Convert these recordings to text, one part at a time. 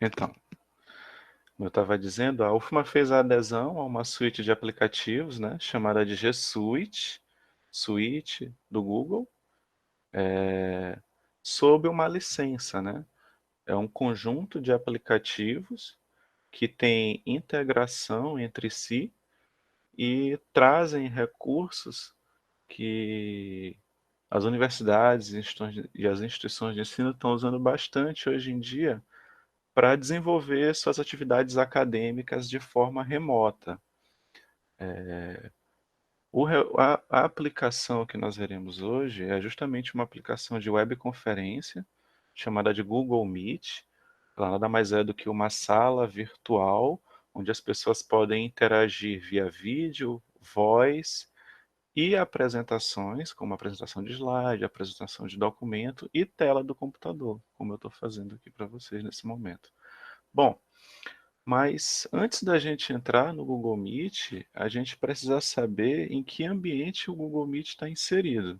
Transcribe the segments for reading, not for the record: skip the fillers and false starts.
Então, como eu estava dizendo, a UFMA fez a adesão a uma suíte de aplicativos, né, chamada de G Suite, suíte do Google, sob uma licença, né? É um conjunto de aplicativos que tem integração entre si e trazem recursos que as universidades e as instituições de ensino estão usando bastante hoje em dia para desenvolver suas atividades acadêmicas de forma remota. A aplicação que nós veremos hoje é justamente uma aplicação de webconferência chamada de Google Meet. Ela nada mais é do que uma sala virtual onde as pessoas podem interagir via vídeo, voz e apresentações, como apresentação de slide, apresentação de documento e tela do computador, como eu estou fazendo aqui para vocês nesse momento. Bom, mas antes da gente entrar no Google Meet, a gente precisa saber em que ambiente o Google Meet está inserido.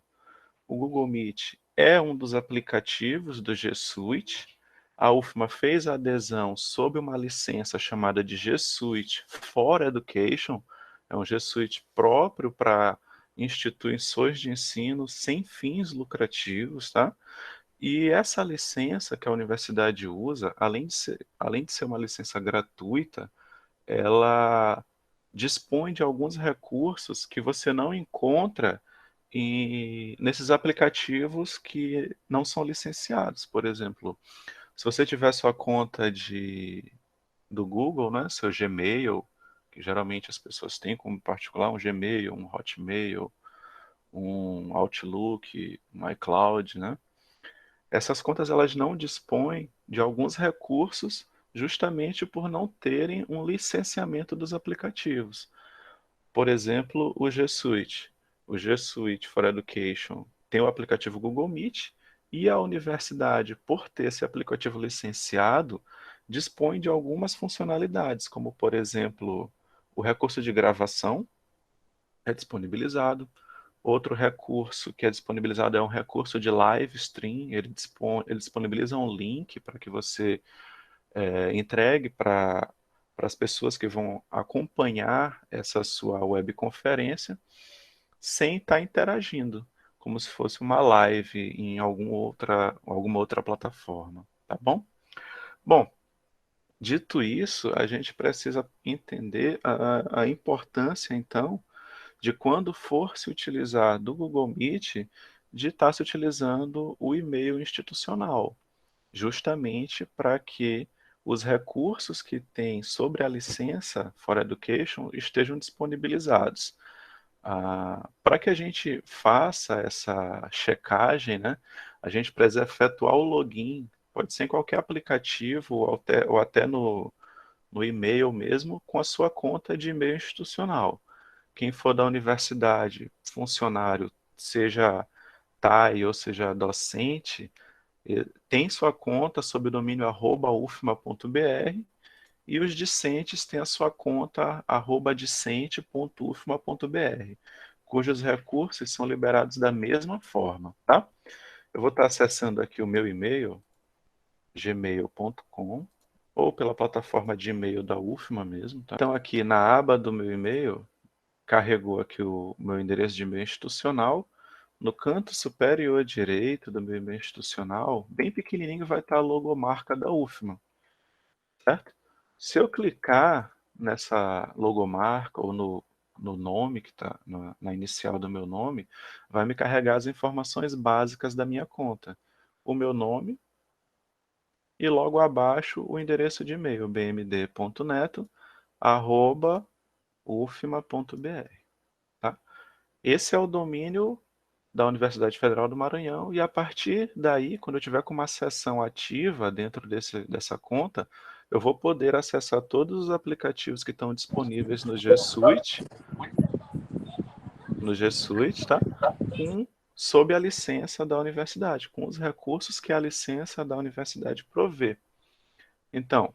O Google Meet é um dos aplicativos do G Suite. A UFMA fez a adesão sob uma licença chamada de G Suite for Education. É um G Suite próprio para instituições de ensino sem fins lucrativos, tá? E essa licença que a universidade usa, além de ser uma licença gratuita, ela dispõe de alguns recursos que você não encontra nesses aplicativos que não são licenciados. Por exemplo, se você tiver sua conta do Google, né, seu Gmail, que geralmente as pessoas têm como particular um Gmail, um Hotmail, um Outlook, um iCloud, né? Essas contas elas não dispõem de alguns recursos justamente por não terem um licenciamento dos aplicativos. Por exemplo, o G Suite. O G Suite for Education tem o aplicativo Google Meet e a universidade, por ter esse aplicativo licenciado, dispõe de algumas funcionalidades, como, por exemplo, o recurso de gravação é disponibilizado. Outro recurso que é disponibilizado é um recurso de live stream. Ele disponibiliza um link para que você entregue para as pessoas que vão acompanhar essa sua webconferência sem estar interagindo, como se fosse uma live em alguma outra plataforma, tá bom? Bom, dito isso, a gente precisa entender a importância, então, de quando for se utilizar do Google Meet, de estar se utilizando o e-mail institucional, justamente para que os recursos que tem sobre a licença for Education estejam disponibilizados. Para que a gente faça essa checagem, né, a gente precisa efetuar o login, pode ser em qualquer aplicativo ou até no e-mail mesmo, com a sua conta de e-mail institucional. Quem for da universidade, funcionário, seja TAI ou seja docente, tem sua conta sob o domínio @ufma.br e os discentes têm a sua conta @discente.ufma.br, cujos recursos são liberados da mesma forma, tá? Eu vou estar acessando aqui o meu e-mail, gmail.com, ou pela plataforma de e-mail da UFMA mesmo, tá? Então aqui na aba do meu e-mail, carregou aqui o meu endereço de e-mail institucional. No canto superior direito do meu e-mail institucional, bem pequenininho, vai estar a logomarca da UFMA, certo? Se eu clicar nessa logomarca ou no nome que está na inicial do meu nome, vai me carregar as informações básicas da minha conta. O meu nome e logo abaixo o endereço de e-mail, bmd.neto@ufma.br, tá? Esse é o domínio da Universidade Federal do Maranhão e a partir daí, quando eu tiver com uma sessão ativa dentro dessa conta, eu vou poder acessar todos os aplicativos que estão disponíveis no G Suite, tá? Sob a licença da universidade, com os recursos que a licença da universidade provê. Então,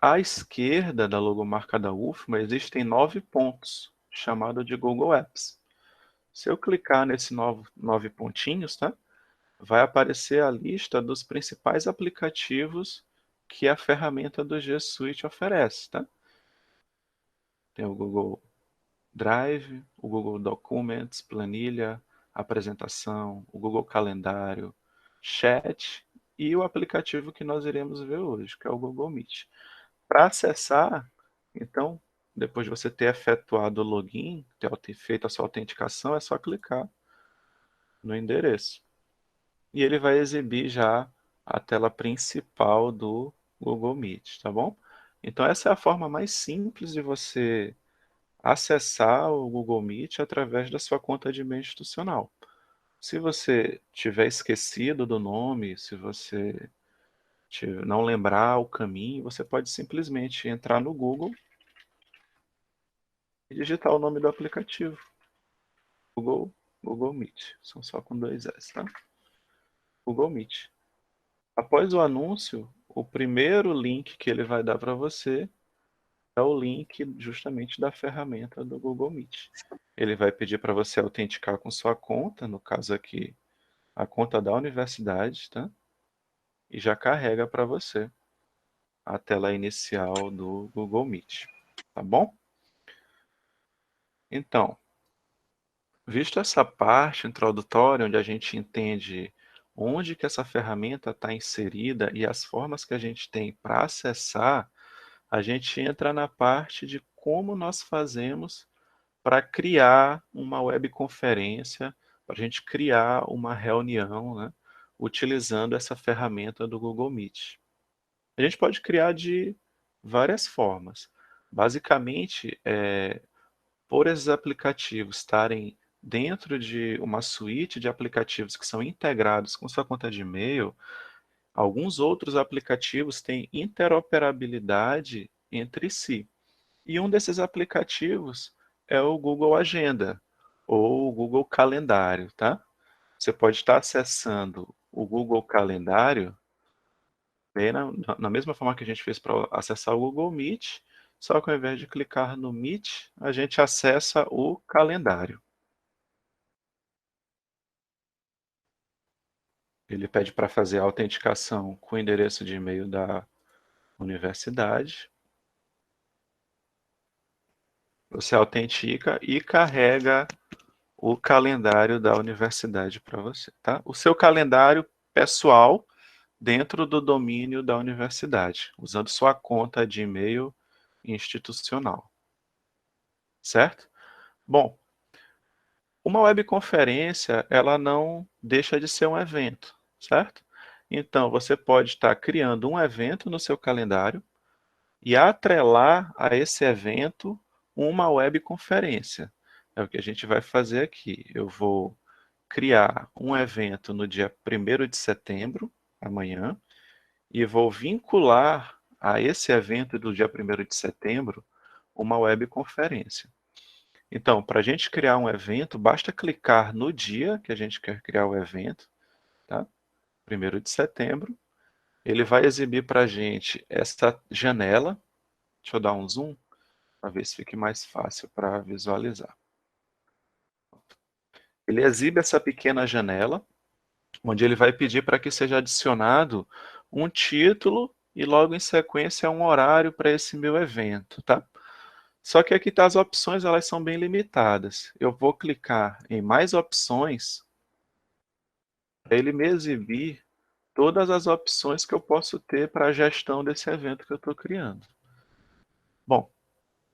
à esquerda da logomarca da UFMA existem 9 pontos, chamado de Google Apps. Se eu clicar nesses 9 pontinhos, tá? vai aparecer a lista dos principais aplicativos que a ferramenta do G Suite oferece, tá? Tem o Google Drive, o Google Documents, planilha, apresentação, o Google Calendário, Chat e o aplicativo que nós iremos ver hoje, que é o Google Meet. Para acessar, então, depois de você ter efetuado o login, ter feito a sua autenticação, é só clicar no endereço. E ele vai exibir já a tela principal do Google Meet, tá bom? Então essa é a forma mais simples de você acessar o Google Meet através da sua conta de e-mail institucional. Se você tiver esquecido do nome, se você não lembrar o caminho, você pode simplesmente entrar no Google e digitar o nome do aplicativo. Google Meet. São só com dois S, tá? Google Meet. Após o anúncio, o primeiro link que ele vai dar para você é o link justamente da ferramenta do Google Meet. Ele vai pedir para você autenticar com sua conta, no caso aqui, a conta da universidade, tá? E já carrega para você a tela inicial do Google Meet, tá bom? Então, visto essa parte introdutória, onde a gente entende onde que essa ferramenta está inserida e as formas que a gente tem para acessar, a gente entra na parte de como nós fazemos para criar uma webconferência, para a gente criar uma reunião, né, utilizando essa ferramenta do Google Meet. A gente pode criar de várias formas. Basicamente, por esses aplicativos estarem dentro de uma suíte de aplicativos que são integrados com sua conta de e-mail, alguns outros aplicativos têm interoperabilidade entre si. E um desses aplicativos é o Google Agenda ou o Google Calendário, tá? Você pode estar acessando o Google Calendário bem na mesma forma que a gente fez para acessar o Google Meet, só que ao invés de clicar no Meet, a gente acessa o calendário. Ele pede para fazer a autenticação com o endereço de e-mail da universidade. Você autentica e carrega o calendário da universidade para você, tá? O seu calendário pessoal dentro do domínio da universidade, usando sua conta de e-mail institucional, certo? Bom, uma webconferência, ela não deixa de ser um evento, certo? Então, você pode estar criando um evento no seu calendário e atrelar a esse evento uma webconferência. É o que a gente vai fazer aqui. Eu vou criar um evento no dia 1º de setembro, amanhã, e vou vincular a esse evento do dia 1º de setembro uma webconferência. Então, para a gente criar um evento, basta clicar no dia que a gente quer criar o evento, tá? 1º de setembro. Ele vai exibir para a gente essa janela. Deixa eu dar um zoom, para ver se fique mais fácil para visualizar. Ele exibe essa pequena janela, onde ele vai pedir para que seja adicionado um título e logo em sequência um horário para esse meu evento, tá? Só que aqui tá, as opções elas são bem limitadas. Eu vou clicar em mais opções para ele me exibir todas as opções que eu posso ter para a gestão desse evento que eu estou criando. Bom,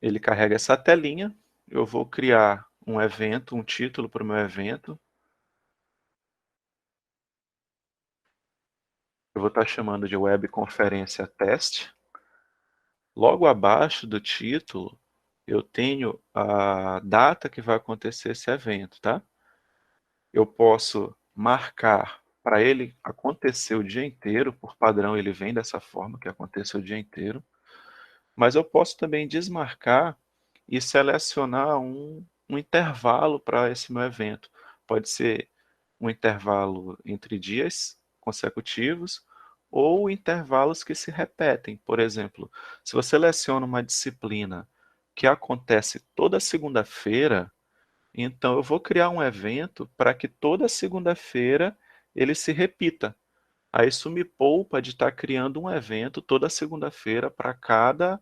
ele carrega essa telinha, eu vou criar um evento, um título para o meu evento. Eu vou estar chamando de webconferência teste. Logo abaixo do título, eu tenho a data que vai acontecer esse evento, tá? Eu posso marcar para ele acontecer o dia inteiro, por padrão ele vem dessa forma, que aconteça o dia inteiro, mas eu posso também desmarcar e selecionar um intervalo para esse meu evento. Pode ser um intervalo entre dias consecutivos ou intervalos que se repetem. Por exemplo, se você seleciona uma disciplina que acontece toda segunda-feira, então eu vou criar um evento para que toda segunda-feira ele se repita. Aí isso me poupa de estar criando um evento toda segunda-feira para cada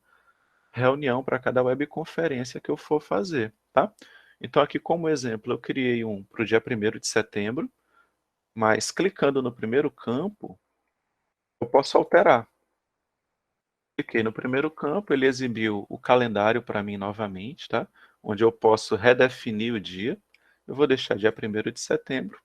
reunião, para cada webconferência que eu for fazer, tá? Então aqui como exemplo, eu criei um para o dia 1º de setembro, mas clicando no primeiro campo, eu posso alterar. Cliquei no primeiro campo, ele exibiu o calendário para mim novamente, tá? Onde eu posso redefinir o dia. Eu vou deixar dia 1º de setembro.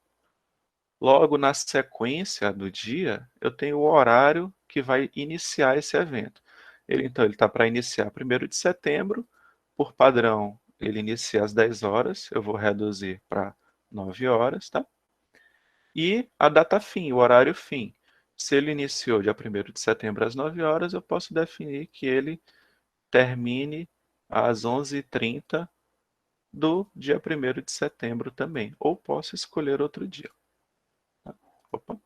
Logo na sequência do dia, eu tenho o horário que vai iniciar esse evento. Então, ele está para iniciar 1º de setembro, por padrão, ele inicia às 10 horas, eu vou reduzir para 9 horas, tá? E a data fim, o horário fim. Se ele iniciou dia 1º de setembro às 9 horas, eu posso definir que ele termine às 11h30 do dia 1º de setembro também, ou posso escolher outro dia. Tá? Opa.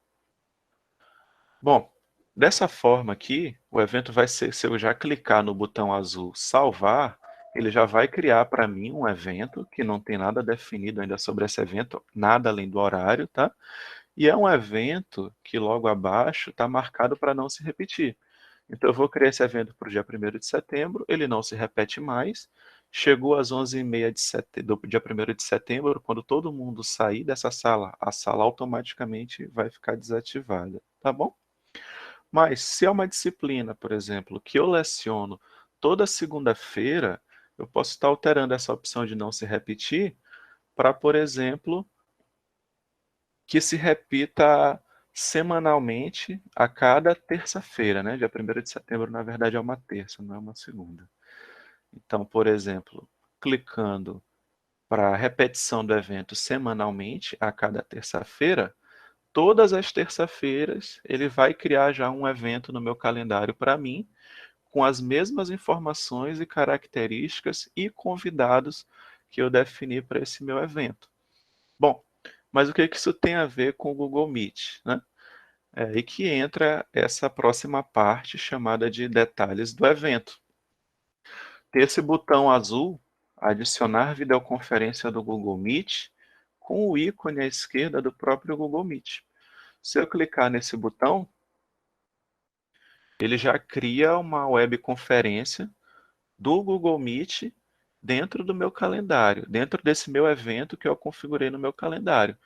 Bom, dessa forma aqui, o evento vai ser, se eu já clicar no botão azul salvar, ele já vai criar para mim um evento que não tem nada definido ainda sobre esse evento, nada além do horário, tá? E é um evento que logo abaixo está marcado para não se repetir. Então eu vou criar esse evento para o dia 1º de setembro, ele não se repete mais. Chegou às 11h30 do dia 1º de setembro, quando todo mundo sair dessa sala, a sala automaticamente vai ficar desativada, tá bom? Mas se é uma disciplina, por exemplo, que eu leciono toda segunda-feira, eu posso estar alterando essa opção de não se repetir para, por exemplo, que se repita semanalmente a cada terça-feira, né? Dia 1º de setembro, na verdade, é uma terça, não é uma segunda. Então, por exemplo, clicando para repetição do evento semanalmente, a cada terça-feira, todas as terça-feiras ele vai criar já um evento no meu calendário para mim, com as mesmas informações e características e convidados que eu defini para esse meu evento. Bom, mas o que isso tem a ver com o Google Meet, né? É aí que entra essa próxima parte chamada de detalhes do evento. Esse botão azul, adicionar videoconferência do Google Meet, com o ícone à esquerda do próprio Google Meet. Se eu clicar nesse botão, ele já cria uma webconferência do Google Meet dentro do meu calendário, dentro desse meu evento que eu configurei no meu calendário.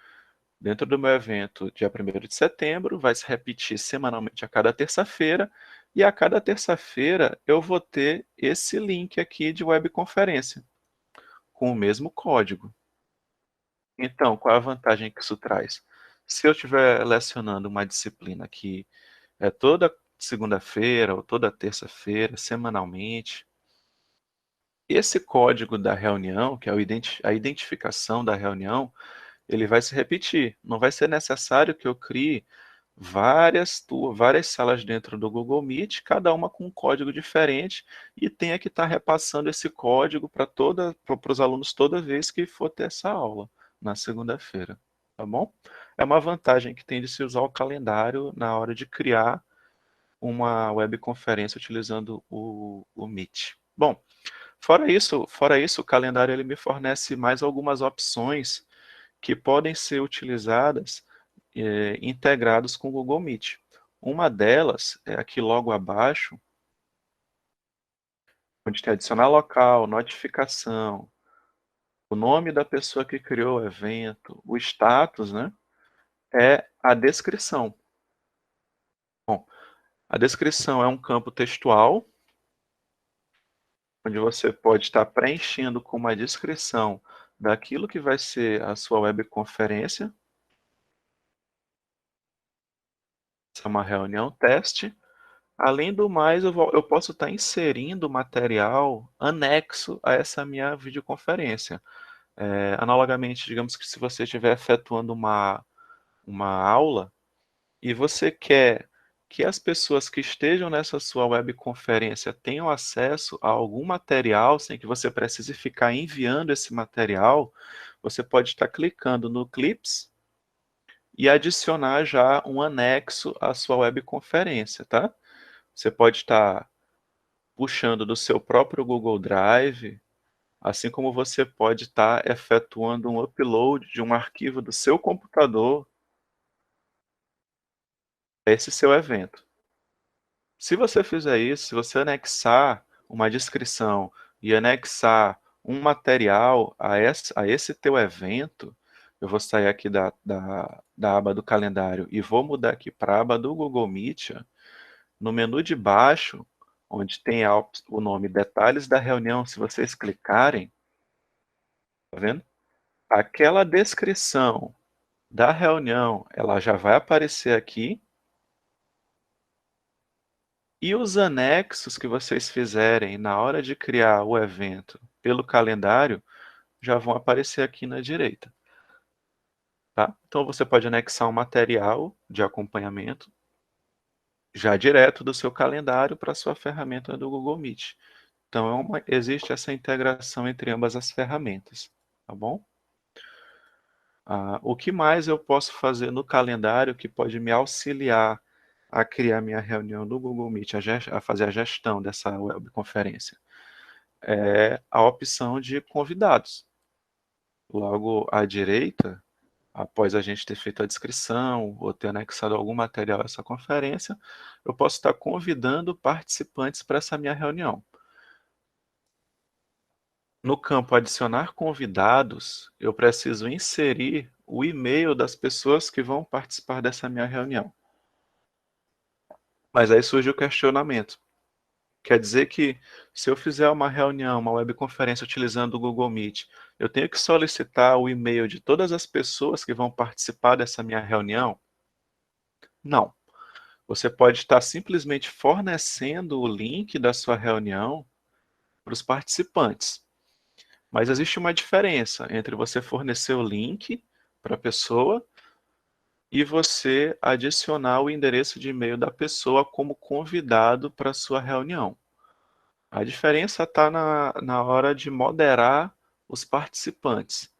Dentro do meu evento, dia 1º de setembro, vai se repetir semanalmente a cada terça-feira, e a cada terça-feira eu vou ter esse link aqui de webconferência, com o mesmo código. Então, qual é a vantagem que isso traz? Se eu estiver lecionando uma disciplina que é toda segunda-feira ou toda terça-feira, semanalmente, esse código da reunião, que é a identificação da reunião, ele vai se repetir. Não vai ser necessário que eu crie várias salas dentro do Google Meet, cada uma com um código diferente, e tenha que estar repassando esse código para os alunos toda vez que for ter essa aula, na segunda-feira. Tá bom? É uma vantagem que tem de se usar o calendário na hora de criar uma webconferência utilizando o Meet. Bom, fora isso, o calendário ele me fornece mais algumas opções que podem ser utilizadas integrados com o Google Meet. Uma delas é aqui logo abaixo, onde tem adicionar local, notificação, o nome da pessoa que criou o evento, o status, né? É a descrição. Bom, a descrição é um campo textual, onde você pode estar preenchendo com uma descrição daquilo que vai ser a sua webconferência. Essa é uma reunião teste. Além do mais, eu posso estar inserindo material anexo a essa minha videoconferência. Analogamente, digamos que se você estiver efetuando uma aula e você quer que as pessoas que estejam nessa sua webconferência tenham acesso a algum material sem que você precise ficar enviando esse material, você pode estar clicando no Clips e adicionar já um anexo à sua webconferência, tá? Você pode estar puxando do seu próprio Google Drive, assim como você pode estar efetuando um upload de um arquivo do seu computador esse seu evento. Se você fizer isso, se você anexar uma descrição e anexar um material a esse teu evento, eu vou sair aqui da aba do calendário e vou mudar aqui para a aba do Google Meet. No menu de baixo, onde tem o nome Detalhes da reunião, se vocês clicarem, tá vendo? Aquela descrição da reunião, ela já vai aparecer aqui. E os anexos que vocês fizerem na hora de criar o evento pelo calendário já vão aparecer aqui na direita, tá? Então você pode anexar um material de acompanhamento já direto do seu calendário para a sua ferramenta do Google Meet. Então existe essa integração entre ambas as ferramentas, tá bom? O que mais eu posso fazer no calendário que pode me auxiliar a criar minha reunião no Google Meet, a fazer a gestão dessa webconferência? É a opção de convidados. Logo à direita, após a gente ter feito a descrição ou ter anexado algum material a essa conferência, eu posso estar convidando participantes para essa minha reunião. No campo adicionar convidados, eu preciso inserir o e-mail das pessoas que vão participar dessa minha reunião. Mas aí surge o questionamento. Quer dizer que se eu fizer uma reunião, uma webconferência utilizando o Google Meet, eu tenho que solicitar o e-mail de todas as pessoas que vão participar dessa minha reunião? Não. Você pode estar simplesmente fornecendo o link da sua reunião para os participantes. Mas existe uma diferença entre você fornecer o link para a pessoa e você adicionar o endereço de e-mail da pessoa como convidado para a sua reunião. A diferença está na hora de moderar os participantes.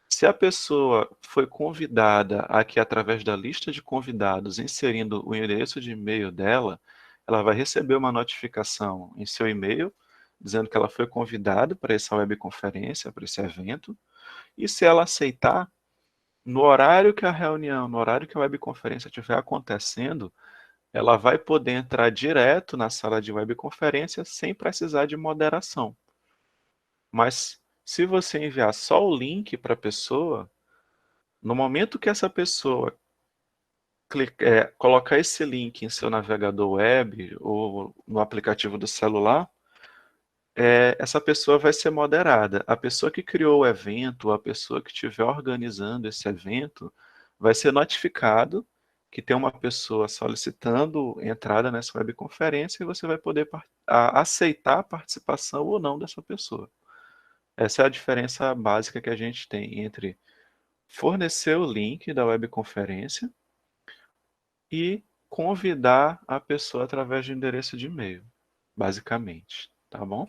Se a pessoa foi convidada aqui através da lista de convidados, inserindo o endereço de e-mail dela, ela vai receber uma notificação em seu e-mail, dizendo que ela foi convidada para essa webconferência, para esse evento, e se ela aceitar, no horário que a reunião, no horário que a webconferência estiver acontecendo, ela vai poder entrar direto na sala de webconferência sem precisar de moderação. Mas se você enviar só o link para a pessoa, no momento que essa pessoa colocar esse link em seu navegador web ou no aplicativo do celular, essa pessoa vai ser moderada. A pessoa que criou o evento, ou a pessoa que estiver organizando esse evento, vai ser notificado que tem uma pessoa solicitando entrada nessa webconferência e você vai poder aceitar a participação ou não dessa pessoa. Essa é a diferença básica que a gente tem entre fornecer o link da webconferência e convidar a pessoa através de endereço de e-mail, basicamente, tá bom?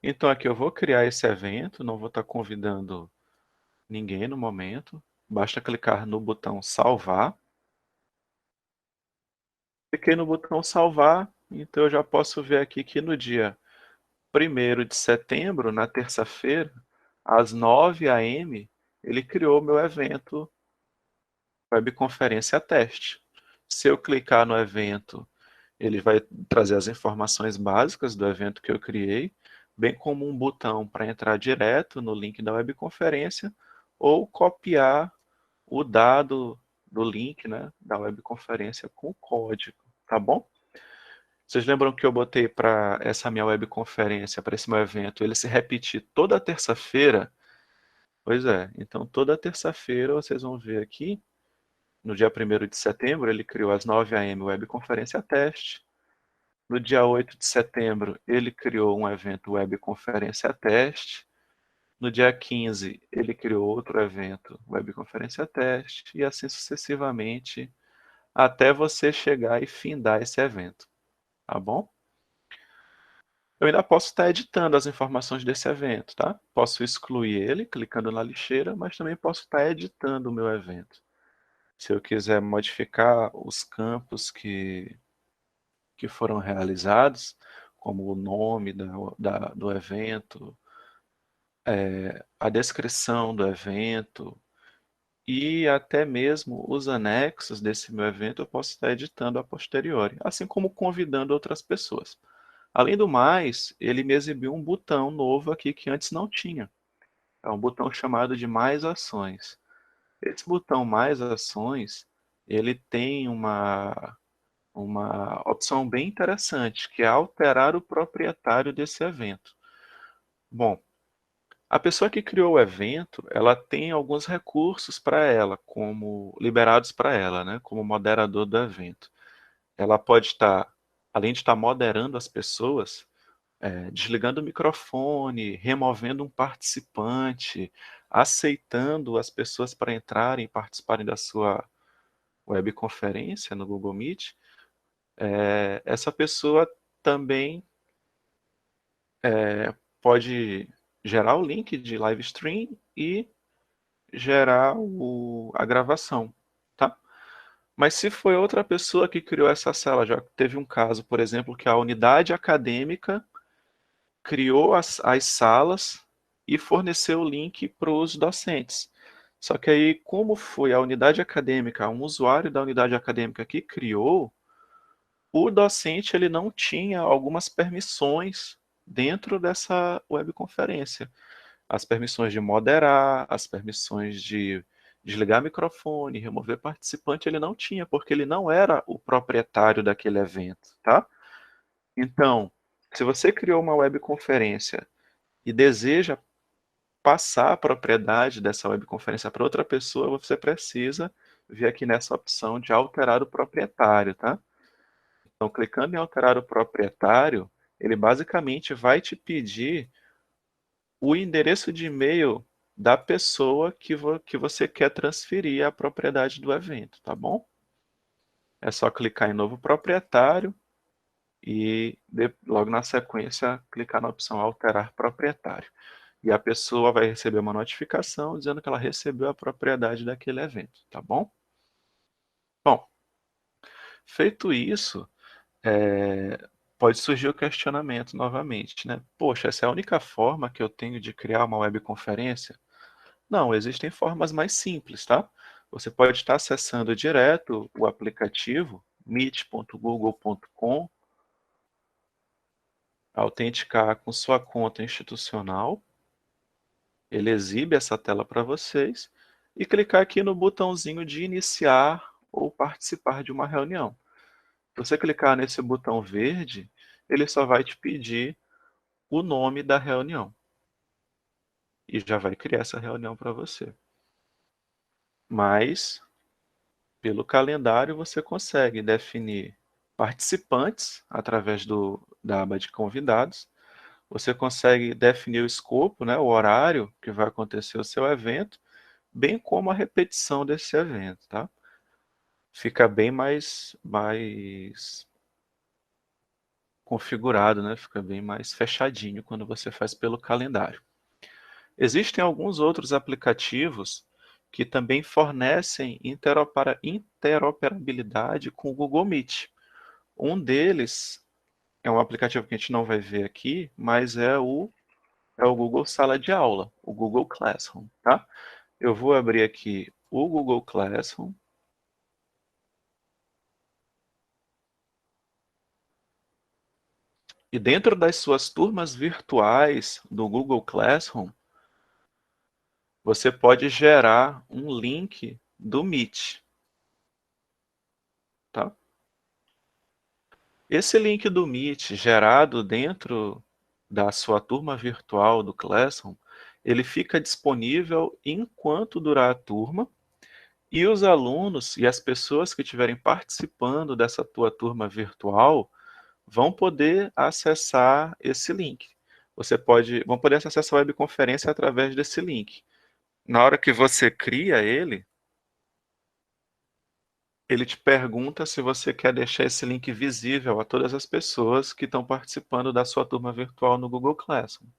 Então aqui eu vou criar esse evento, não vou estar convidando ninguém no momento, basta clicar no botão salvar. Cliquei no botão salvar, então eu já posso ver aqui que no dia 1º de setembro, na terça-feira, às 9 AM, ele criou meu evento webconferência teste. Se eu clicar no evento, ele vai trazer as informações básicas do evento que eu criei, bem como um botão para entrar direto no link da webconferência ou copiar o dado do link, né, da webconferência com código, tá bom? Vocês lembram que eu botei para essa minha webconferência, para esse meu evento, ele se repetir toda terça-feira? Pois é, então toda terça-feira vocês vão ver aqui, no dia 1º de setembro, ele criou às 9 AM webconferência teste. No dia 8 de setembro, ele criou um evento webconferência teste. No dia 15, ele criou outro evento webconferência teste. E assim sucessivamente, até você chegar e findar esse evento. Tá bom? Eu ainda posso estar editando as informações desse evento, tá? Posso excluir ele, clicando na lixeira, mas também posso estar editando o meu evento. Se eu quiser modificar os campos que foram realizados, como o nome do evento, a descrição do evento e até mesmo os anexos desse meu evento eu posso estar editando a posteriori, assim como convidando outras pessoas. Além do mais, ele me exibiu um botão novo aqui que antes não tinha. É um botão chamado de Mais Ações. Esse botão Mais Ações, ele tem uma opção bem interessante, que é alterar o proprietário desse evento. Bom, a pessoa que criou o evento, ela tem alguns recursos para ela, como liberados para ela, né, como moderador do evento. Ela pode estar, além de estar moderando as pessoas, desligando o microfone, removendo um participante, aceitando as pessoas para entrarem e participarem da sua webconferência no Google Meet. Essa pessoa também pode gerar o link de live stream e gerar a gravação, tá? Mas se foi outra pessoa que criou essa sala, já teve um caso, por exemplo, que a unidade acadêmica criou as salas e forneceu o link para os docentes. Só que aí, como foi a unidade acadêmica, um usuário da unidade acadêmica que criou, o docente ele não tinha algumas permissões dentro dessa webconferência. As permissões de moderar, as permissões de desligar microfone, remover participante, ele não tinha, porque ele não era o proprietário daquele evento, tá? Então, se você criou uma webconferência e deseja passar a propriedade dessa webconferência para outra pessoa, você precisa vir aqui nessa opção de alterar o proprietário, tá? Então, clicando em alterar o proprietário, ele basicamente vai te pedir o endereço de e-mail da pessoa que você quer transferir a propriedade do evento, tá bom? É só clicar em novo proprietário e logo na sequência clicar na opção alterar proprietário. E a pessoa vai receber uma notificação dizendo que ela recebeu a propriedade daquele evento, tá bom? Bom, feito isso, pode surgir o questionamento novamente, né? Poxa, essa é a única forma que eu tenho de criar uma webconferência? Não, existem formas mais simples, tá? Você pode estar acessando direto o aplicativo meet.google.com, autenticar com sua conta institucional, ele exibe essa tela para vocês, e clicar aqui no botãozinho de iniciar ou participar de uma reunião. Se você clicar nesse botão verde, ele só vai te pedir o nome da reunião e já vai criar essa reunião para você. Mas, pelo calendário, você consegue definir participantes através da aba de convidados. Você consegue definir o escopo, né, o horário que vai acontecer o seu evento, bem como a repetição desse evento, tá? Fica bem mais configurado, né? Fica bem mais fechadinho quando você faz pelo calendário. Existem alguns outros aplicativos que também fornecem interoperabilidade com o Google Meet. Um deles é um aplicativo que a gente não vai ver aqui, mas é o Google Sala de Aula, o Google Classroom, tá? Eu vou abrir aqui o Google Classroom. E dentro das suas turmas virtuais do Google Classroom, você pode gerar um link do Meet, tá? Esse link do Meet gerado dentro da sua turma virtual do Classroom, ele fica disponível enquanto durar a turma e os alunos e as pessoas que estiverem participando dessa tua turma virtual vão poder acessar esse link. Vão poder acessar essa webconferência através desse link. Na hora que você cria ele te pergunta se você quer deixar esse link visível a todas as pessoas que estão participando da sua turma virtual no Google Classroom.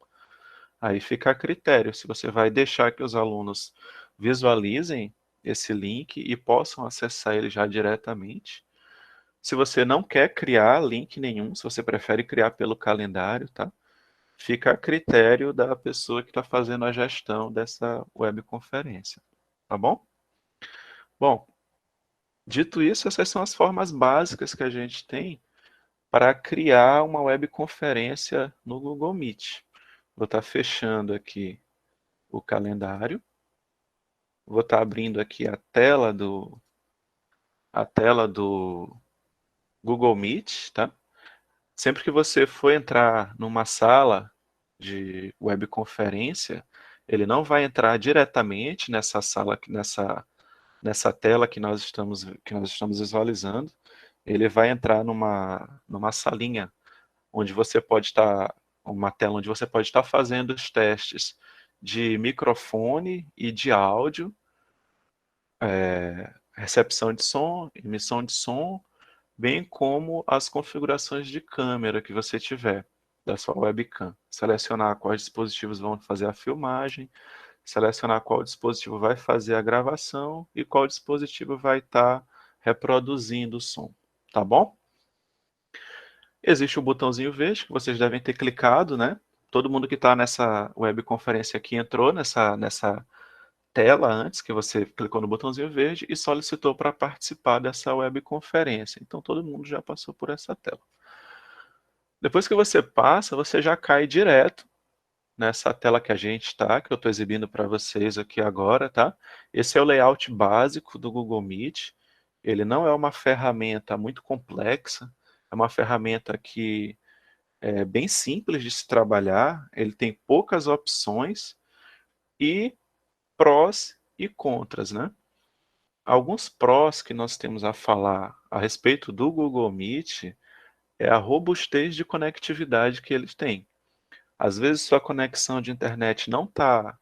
Aí fica a critério se você vai deixar que os alunos visualizem esse link e possam acessar ele já diretamente. Se você não quer criar link nenhum, se você prefere criar pelo calendário, tá? Fica a critério da pessoa que está fazendo a gestão dessa webconferência, tá bom? Bom, dito isso, essas são as formas básicas que a gente tem para criar uma webconferência no Google Meet. Vou estar fechando aqui o calendário, vou estar abrindo aqui a tela do Google Meet, tá? Sempre que você for entrar numa sala de webconferência, ele não vai entrar diretamente nessa sala, nessa tela que nós estamos visualizando. Ele vai entrar numa salinha onde você pode estar, uma tela onde você pode estar fazendo os testes de microfone e de áudio, recepção de som, emissão de som, bem como as configurações de câmera que você tiver da sua webcam. Selecionar quais dispositivos vão fazer a filmagem, selecionar qual dispositivo vai fazer a gravação e qual dispositivo vai estar reproduzindo o som, tá bom? Existe o botãozinho verde que vocês devem ter clicado, né? Todo mundo que está nessa webconferência aqui entrou nessa tela antes que você clicou no botãozinho verde e solicitou para participar dessa webconferência. Então todo mundo já passou por essa tela. Depois que você passa, você já cai direto nessa tela que a gente está, que eu estou exibindo para vocês aqui agora, tá? Esse é o layout básico do Google Meet. Ele não é uma ferramenta muito complexa, é uma ferramenta que é bem simples de se trabalhar, ele tem poucas opções e prós e contras, né? Alguns prós que nós temos a falar a respeito do Google Meet é a robustez de conectividade que eles têm. Às vezes sua conexão de internet não está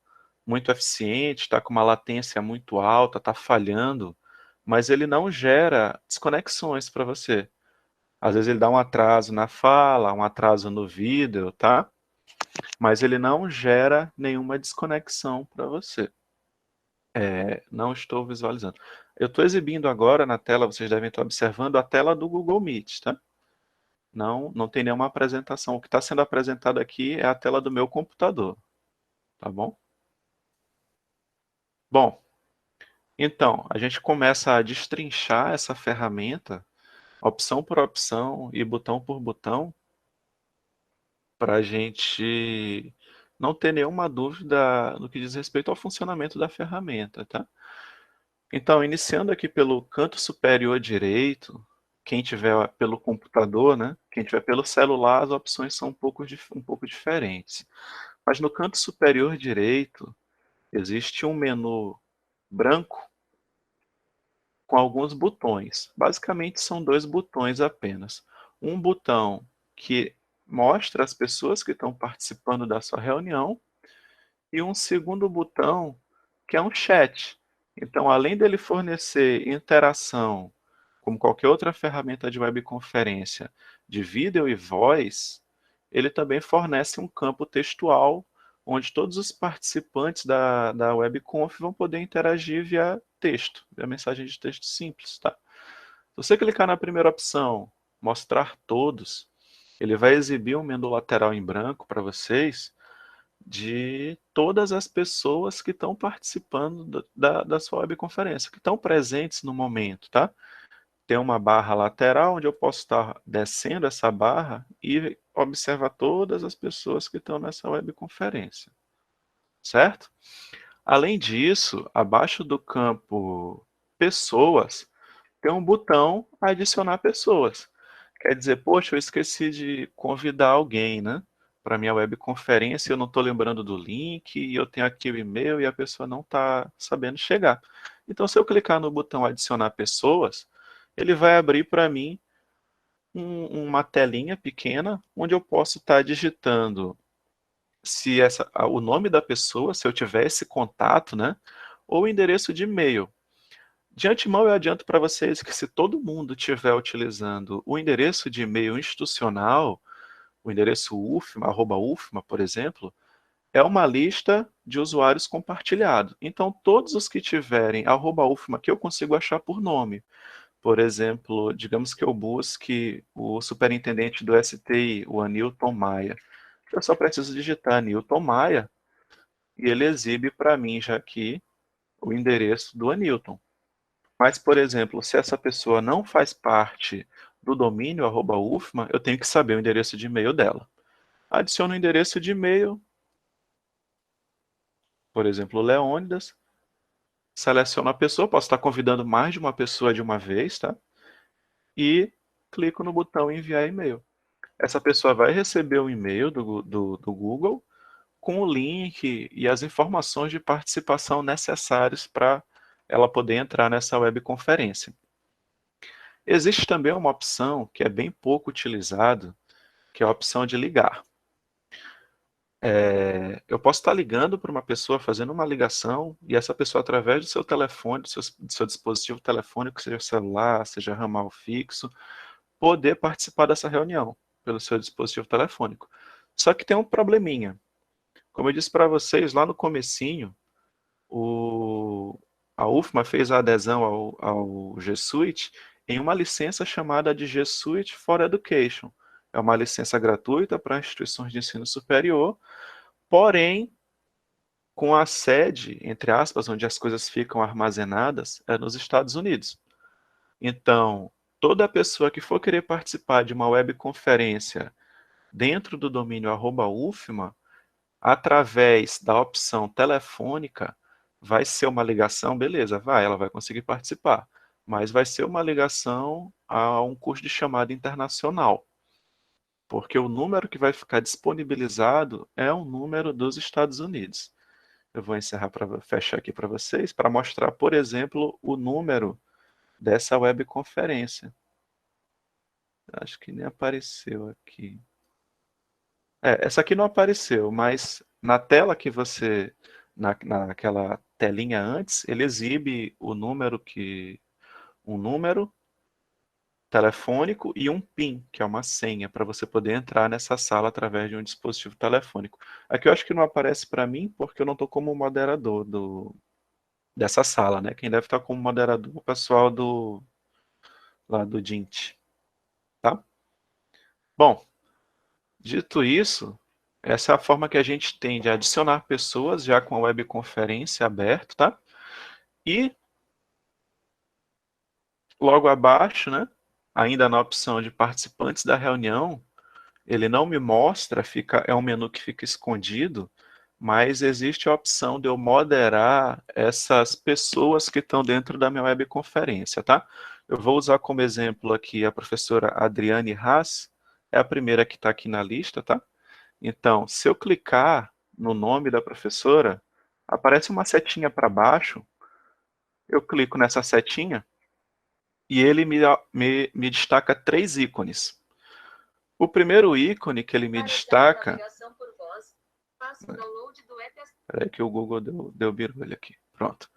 muito eficiente, está com uma latência muito alta, está falhando, mas ele não gera desconexões para você. Às vezes ele dá um atraso na fala, um atraso no vídeo, tá? Mas ele não gera nenhuma desconexão para você. Não estou visualizando. Eu estou exibindo agora na tela, vocês devem estar observando a tela do Google Meet, tá? Não tem nenhuma apresentação. O que está sendo apresentado aqui é a tela do meu computador, tá bom? Bom, então, a gente começa a destrinchar essa ferramenta, opção por opção e botão por botão, para a gente não ter nenhuma dúvida no que diz respeito ao funcionamento da ferramenta, tá? Então, iniciando aqui pelo canto superior direito, quem tiver pelo computador, né? Quem tiver pelo celular, as opções são um pouco diferentes. Mas no canto superior direito, existe um menu branco com alguns botões. Basicamente, são dois botões apenas. Um botão que mostra as pessoas que estão participando da sua reunião e um segundo botão que é um chat. Então, além dele fornecer interação, como qualquer outra ferramenta de webconferência, de vídeo e voz, ele também fornece um campo textual onde todos os participantes da webconf vão poder interagir via texto, via mensagem de texto simples, tá? Se você clicar na primeira opção, mostrar todos, ele vai exibir um menu lateral em branco para vocês, de todas as pessoas que estão participando da sua webconferência, que estão presentes no momento, tá? Tem uma barra lateral onde eu posso estar descendo essa barra e observar todas as pessoas que estão nessa webconferência, certo? Além disso, abaixo do campo pessoas, tem um botão adicionar pessoas. Quer dizer, poxa, eu esqueci de convidar alguém, né? Para minha webconferência, eu não estou lembrando do link, e eu tenho aqui o e-mail e a pessoa não está sabendo chegar. Então, se eu clicar no botão adicionar pessoas, ele vai abrir para mim uma telinha pequena, onde eu posso estar digitando o nome da pessoa, se eu tiver esse contato, né? Ou o endereço de e-mail. De antemão, eu adianto para vocês que se todo mundo estiver utilizando o endereço de e-mail institucional, o endereço UFMA, @UFMA, por exemplo, é uma lista de usuários compartilhado. Então, todos os que tiverem @UFMA, que eu consigo achar por nome. Por exemplo, digamos que eu busque o superintendente do STI, o Anilton Maia. Eu só preciso digitar Anilton Maia e ele exibe para mim já aqui o endereço do Anilton. Mas, por exemplo, se essa pessoa não faz parte do domínio @ufma, eu tenho que saber o endereço de e-mail dela. Adiciono o endereço de e-mail, por exemplo, Leônidas, seleciono a pessoa, posso estar convidando mais de uma pessoa de uma vez, tá? E clico no botão enviar e-mail. Essa pessoa vai receber um e-mail do Google com o link e as informações de participação necessárias para ela poder entrar nessa webconferência. Existe também uma opção que é bem pouco utilizada, que é a opção de ligar. Eu posso estar ligando para uma pessoa, fazendo uma ligação, e essa pessoa, através do seu telefone, do seu dispositivo telefônico, seja celular, seja ramal fixo, poder participar dessa reunião pelo seu dispositivo telefônico. Só que tem um probleminha. Como eu disse para vocês, lá no comecinho, a UFMA fez a adesão ao G Suite em uma licença chamada de G Suite for Education. É uma licença gratuita para instituições de ensino superior, porém, com a sede, entre aspas, onde as coisas ficam armazenadas, é nos Estados Unidos. Então, toda pessoa que for querer participar de uma webconferência dentro do domínio @ufma, através da opção telefônica, vai ser uma ligação, beleza, ela vai conseguir participar, mas vai ser uma ligação a um custo de chamada internacional, porque o número que vai ficar disponibilizado é um número dos Estados Unidos. Eu vou encerrar para fechar aqui para vocês, para mostrar, por exemplo, o número dessa webconferência. Acho que nem apareceu aqui. Essa aqui não apareceu, mas na tela que você, naquela telinha antes, ele exibe um número telefônico e um PIN, que é uma senha, para você poder entrar nessa sala através de um dispositivo telefônico. Aqui eu acho que não aparece para mim, porque eu não estou como moderador dessa sala, né? Quem deve estar como moderador é o pessoal lá do Dint, tá? Bom, dito isso, essa é a forma que a gente tem de adicionar pessoas já com a webconferência aberta, tá? E logo abaixo, né, ainda na opção de participantes da reunião, ele não me mostra, é um menu que fica escondido, mas existe a opção de eu moderar essas pessoas que estão dentro da minha webconferência, tá? Eu vou usar como exemplo aqui a professora Adriane Haas, é a primeira que está aqui na lista, tá? Então, se eu clicar no nome da professora, aparece uma setinha para baixo, eu clico nessa setinha e ele me destaca 3 ícones. O primeiro ícone que ele me destaca... Espera que o Google deu birulho aqui. Pronto.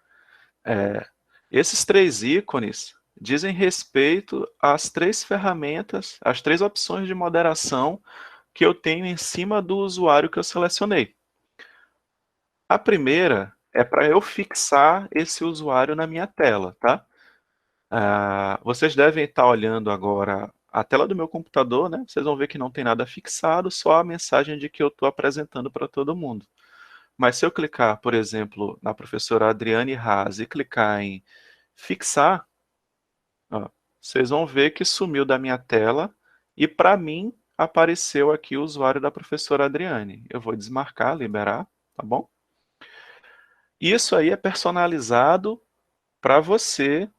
Esses 3 ícones dizem respeito às 3 ferramentas, às 3 opções de moderação que eu tenho em cima do usuário que eu selecionei. A primeira é para eu fixar esse usuário na minha tela, tá? Vocês devem estar olhando agora a tela do meu computador, né? Vocês vão ver que não tem nada fixado, só a mensagem de que eu estou apresentando para todo mundo. Mas se eu clicar, por exemplo, na professora Adriane Haas e clicar em fixar, ó, vocês vão ver que sumiu da minha tela e para mim apareceu aqui o usuário da professora Adriane. Eu vou desmarcar, liberar, tá bom? Isso aí é personalizado para você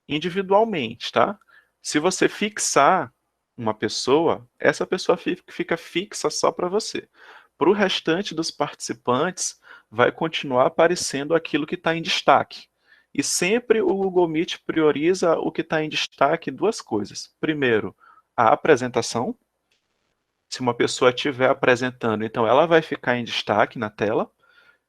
individualmente, tá? Se você fixar uma pessoa, essa pessoa fica fixa só para você. Para o restante dos participantes, vai continuar aparecendo aquilo que está em destaque. E sempre o Google Meet prioriza o que está em destaque, 2 coisas. Primeiro, a apresentação. Se uma pessoa estiver apresentando, então ela vai ficar em destaque na tela.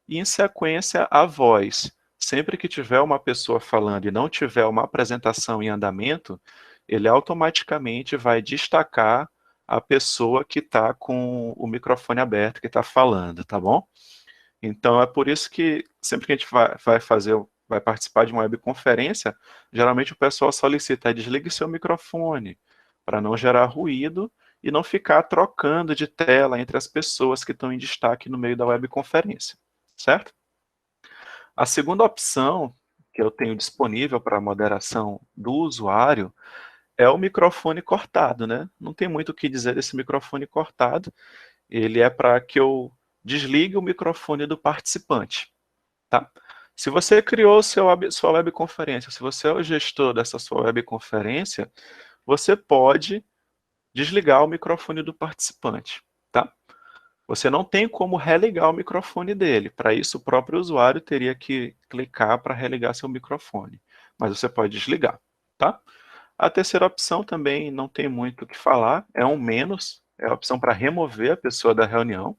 E em sequência, a voz. Sempre que tiver uma pessoa falando e não tiver uma apresentação em andamento, ele automaticamente vai destacar a pessoa que está com o microfone aberto, que está falando, tá bom? Então é por isso que sempre que a gente vai participar de uma webconferência, geralmente o pessoal solicita, desligue seu microfone, para não gerar ruído e não ficar trocando de tela entre as pessoas que estão em destaque no meio da webconferência, certo? A segunda opção que eu tenho disponível para moderação do usuário é o microfone cortado, né? Não tem muito o que dizer desse microfone cortado. Ele é para que eu desligue o microfone do participante, tá? Se você criou sua webconferência, se você é o gestor dessa sua webconferência, você pode desligar o microfone do participante, tá? Você não tem como religar o microfone dele. Para isso, o próprio usuário teria que clicar para religar seu microfone. Mas você pode desligar, tá? A terceira opção também não tem muito o que falar, é um menos, é a opção para remover a pessoa da reunião.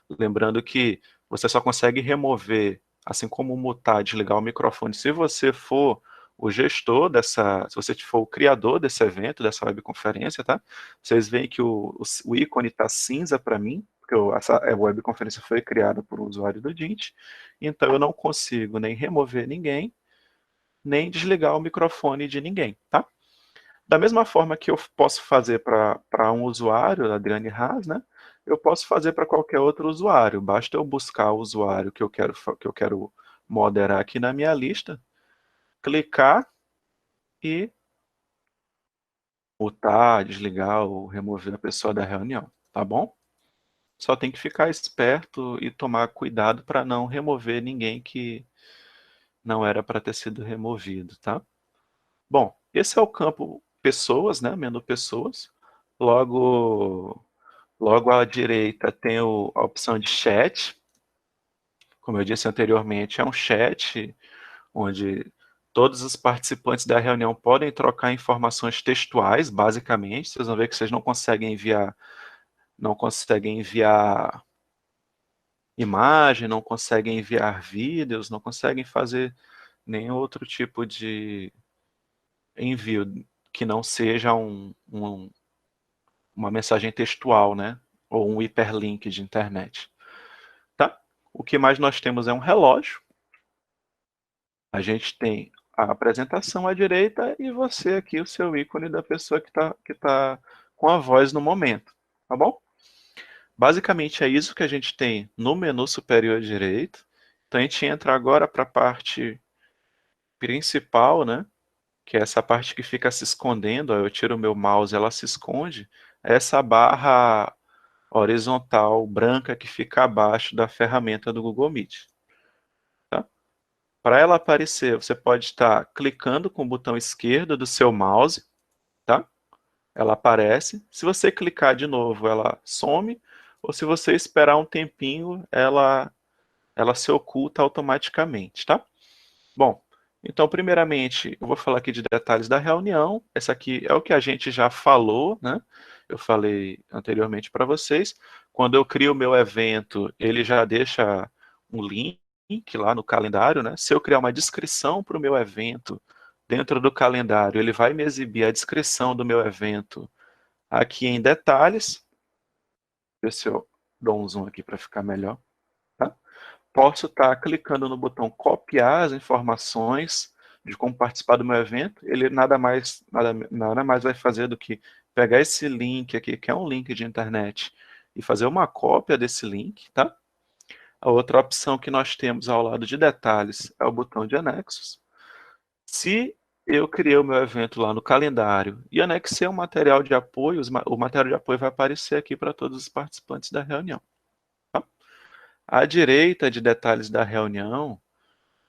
Lembrando que você só consegue remover, assim como mutar, desligar o microfone, se você for o gestor dessa, se você for o criador desse evento, dessa webconferência, tá? Vocês veem que o ícone está cinza para mim, porque essa webconferência foi criada por um usuário do Dint, então eu não consigo nem remover ninguém, nem desligar o microfone de ninguém, tá? Da mesma forma que eu posso fazer para um usuário, Adriane Haas, né? Eu posso fazer para qualquer outro usuário. Basta eu buscar o usuário que eu quero moderar aqui na minha lista, clicar e mutar, desligar ou remover a pessoa da reunião, tá bom? Só tem que ficar esperto e tomar cuidado para não remover ninguém que não era para ter sido removido, tá? Bom, esse é o campo pessoas, né? Menu pessoas. Logo, logo à direita tem a opção de chat. Como eu disse anteriormente, é um chat onde todos os participantes da reunião podem trocar informações textuais, basicamente. Vocês vão ver que vocês não conseguem enviar imagem, não conseguem enviar vídeos, não conseguem fazer nenhum outro tipo de envio que não seja uma mensagem textual, né? Ou um hiperlink de internet. Tá? O que mais nós temos é um relógio. A gente tem a apresentação à direita e você aqui, o seu ícone da pessoa que tá com a voz no momento. Tá bom? Basicamente é isso que a gente tem no menu superior direito. Então a gente entra agora para a parte principal, né? Que é essa parte que fica se escondendo. Ó, eu tiro o meu mouse, ela se esconde. Essa barra horizontal branca que fica abaixo da ferramenta do Google Meet. Tá? Para ela aparecer, você pode estar clicando com o botão esquerdo do seu mouse, tá? Ela aparece. Se você clicar de novo, ela some, ou se você esperar um tempinho, ela se oculta automaticamente, tá? Bom, então, primeiramente, eu vou falar aqui de detalhes da reunião. Essa aqui é o que a gente já falou, né? Eu falei anteriormente para vocês. Quando eu crio o meu evento, ele já deixa um link lá no calendário, né? Se eu criar uma descrição para o meu evento dentro do calendário, ele vai me exibir a descrição do meu evento aqui em detalhes. Deixa eu ver se eu dou um zoom aqui para ficar melhor, tá? Posso estar clicando no botão copiar as informações de como participar do meu evento. Ele nada mais vai fazer do que pegar esse link aqui, que é um link de internet, e fazer uma cópia desse link, tá? A outra opção que nós temos ao lado de detalhes é o botão de anexos. Se eu criei o meu evento lá no calendário e anexei um material de apoio, o material de apoio vai aparecer aqui para todos os participantes da reunião. Tá? À direita de detalhes da reunião,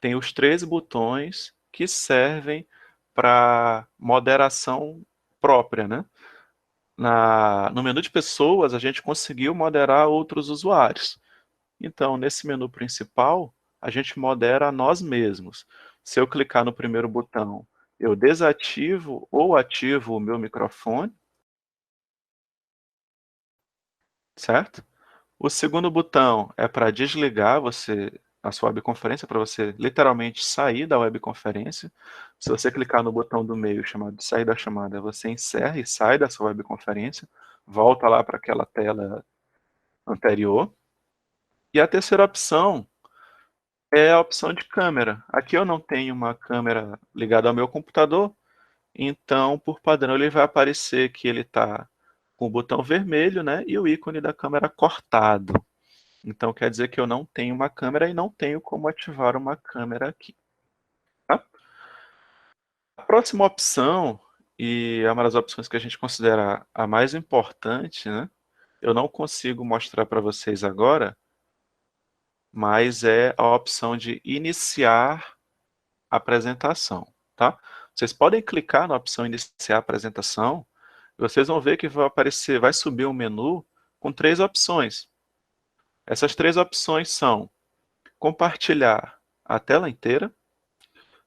tem os três botões que servem para moderação própria, né? No menu de pessoas, a gente conseguiu moderar outros usuários. Então, nesse menu principal, a gente modera a nós mesmos. Se eu clicar no primeiro botão, eu desativo ou ativo o meu microfone, certo? O segundo botão é para desligar a sua webconferência, para você literalmente sair da webconferência. Se você clicar no botão do meio chamado de sair da chamada, você encerra e sai da sua webconferência, volta lá para aquela tela anterior. E a terceira opção é a opção de câmera. Aqui eu não tenho uma câmera ligada ao meu computador, então, por padrão, ele vai aparecer que ele está com o botão vermelho, né, e o ícone da câmera cortado. Então quer dizer que eu não tenho uma câmera e não tenho como ativar uma câmera aqui. Tá? próxima opção, e é uma das opções que a gente considera a mais importante, né? Eu não consigo mostrar para vocês agora, mas é a opção de iniciar a apresentação, tá? Vocês podem clicar na opção iniciar a apresentação, e vocês vão ver que vai aparecer, vai subir um menu com 3 opções. Essas 3 opções são compartilhar a tela inteira.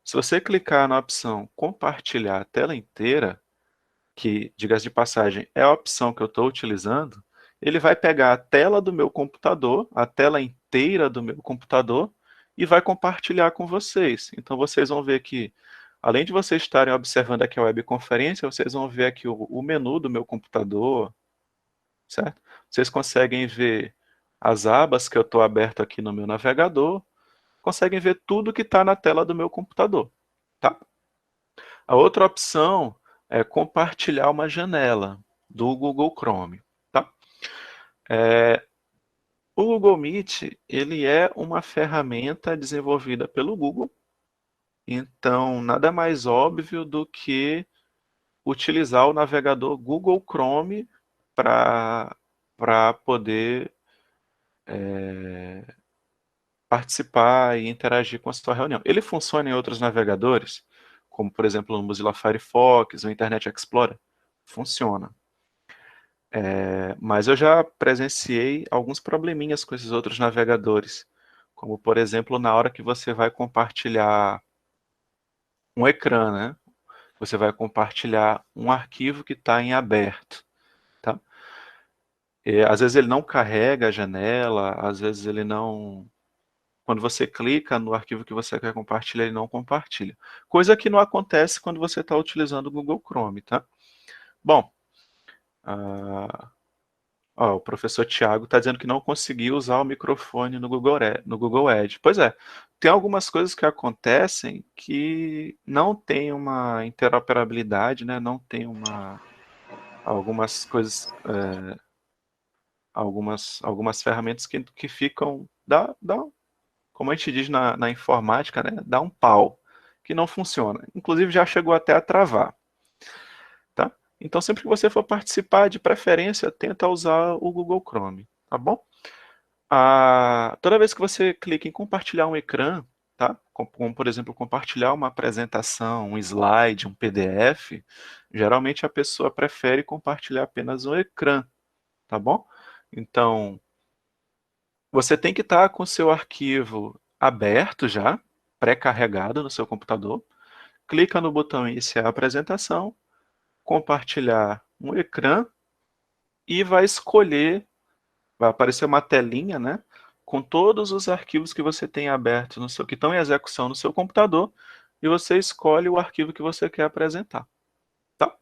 Se você clicar na opção compartilhar a tela inteira, que, diga-se de passagem, é a opção que eu estou utilizando, ele vai pegar a tela do meu computador, a tela inteira do meu computador, e vai compartilhar com vocês. Então vocês vão ver que, além de vocês estarem observando aqui a webconferência, vocês vão ver aqui o menu do meu computador, certo? Vocês conseguem ver as abas que eu estou aberto aqui no meu navegador, conseguem ver tudo que está na tela do meu computador, tá? A outra opção é compartilhar uma janela do Google Chrome, tá? O Google Meet, ele é uma ferramenta desenvolvida pelo Google, então nada mais óbvio do que utilizar o navegador Google Chrome para poder participar e interagir com a sua reunião. Ele funciona em outros navegadores, como por exemplo no Mozilla Firefox ou Internet Explorer? Funciona. Mas eu já presenciei alguns probleminhas com esses outros navegadores, como por exemplo na hora que você vai compartilhar um ecrã, né? Você vai compartilhar um arquivo que está em aberto, tá? Às vezes ele não carrega a janela, às vezes ele não... Quando você clica no arquivo que você quer compartilhar, ele não compartilha. Coisa que não acontece quando você está utilizando o Google Chrome, tá? Bom, ah, ó, o professor Tiago está dizendo que não conseguiu usar o microfone no Google Edge. Pois é, tem algumas coisas que acontecem que não tem uma interoperabilidade, né? Não tem algumas coisas, algumas ferramentas que ficam, como a gente diz na informática, né? Dá um pau, que não funciona. Inclusive já chegou até a travar. Tá? Então, sempre que você for participar, de preferência, tenta usar o Google Chrome, tá bom? Toda vez que você clica em compartilhar um ecrã, tá? Como, por exemplo, compartilhar uma apresentação, um slide, um PDF, geralmente a pessoa prefere compartilhar apenas um ecrã, tá bom? Então, você tem que estar com o seu arquivo aberto já, pré-carregado no seu computador, clica no botão iniciar a apresentação, compartilhar um ecrã e vai escolher, vai aparecer uma telinha, né, com todos os arquivos que você tem aberto no seu, que estão em execução no seu computador, e você escolhe o arquivo que você quer apresentar, tá?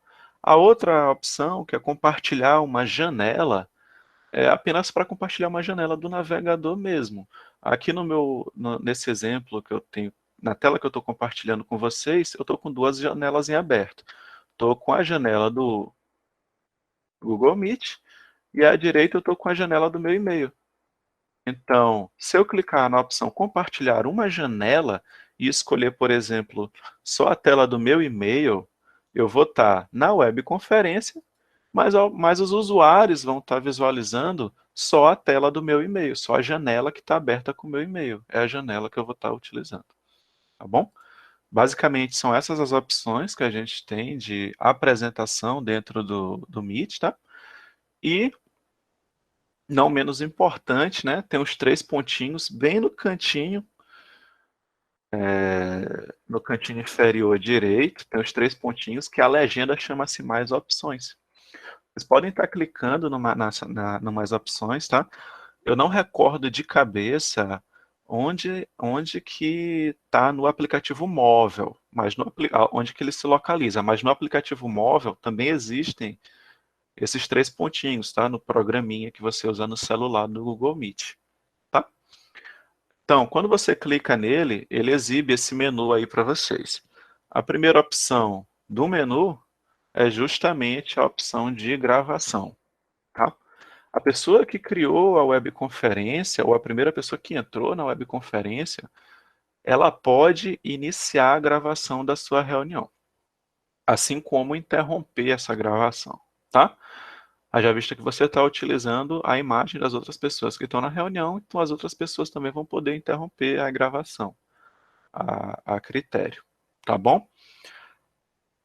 A outra opção, que é compartilhar uma janela, é apenas para compartilhar uma janela do navegador mesmo. Aqui nesse exemplo que eu tenho, na tela que eu estou compartilhando com vocês, eu estou com 2 janelas em aberto. Estou com a janela do Google Meet e à direita eu estou com a janela do meu e-mail. Então, se eu clicar na opção compartilhar uma janela e escolher, por exemplo, só a tela do meu e-mail, eu vou estar na webconferência, mas os usuários vão estar visualizando só a tela do meu e-mail, só a janela que está aberta com o meu e-mail. É a janela que eu vou estar utilizando. Tá bom? Basicamente, são essas as opções que a gente tem de apresentação dentro do Meet, tá? E não menos importante, né? Tem os 3 pontinhos bem no cantinho inferior direito, tem os 3 pontinhos que a legenda chama-se mais opções. Vocês podem estar clicando no mais opções, tá? Eu não recordo de cabeça onde que está no aplicativo móvel, mas onde que ele se localiza, mas no aplicativo móvel também existem esses 3 pontinhos, tá? No programinha que você usa no celular do Google Meet, tá? Então, quando você clica nele, ele exibe esse menu aí para vocês. A primeira opção do menu é justamente a opção de gravação, tá? A pessoa que criou a webconferência, ou a primeira pessoa que entrou na webconferência, ela pode iniciar a gravação da sua reunião, assim como interromper essa gravação, tá? Haja vista que você está utilizando a imagem das outras pessoas que estão na reunião, então as outras pessoas também vão poder interromper a gravação, a critério, tá bom?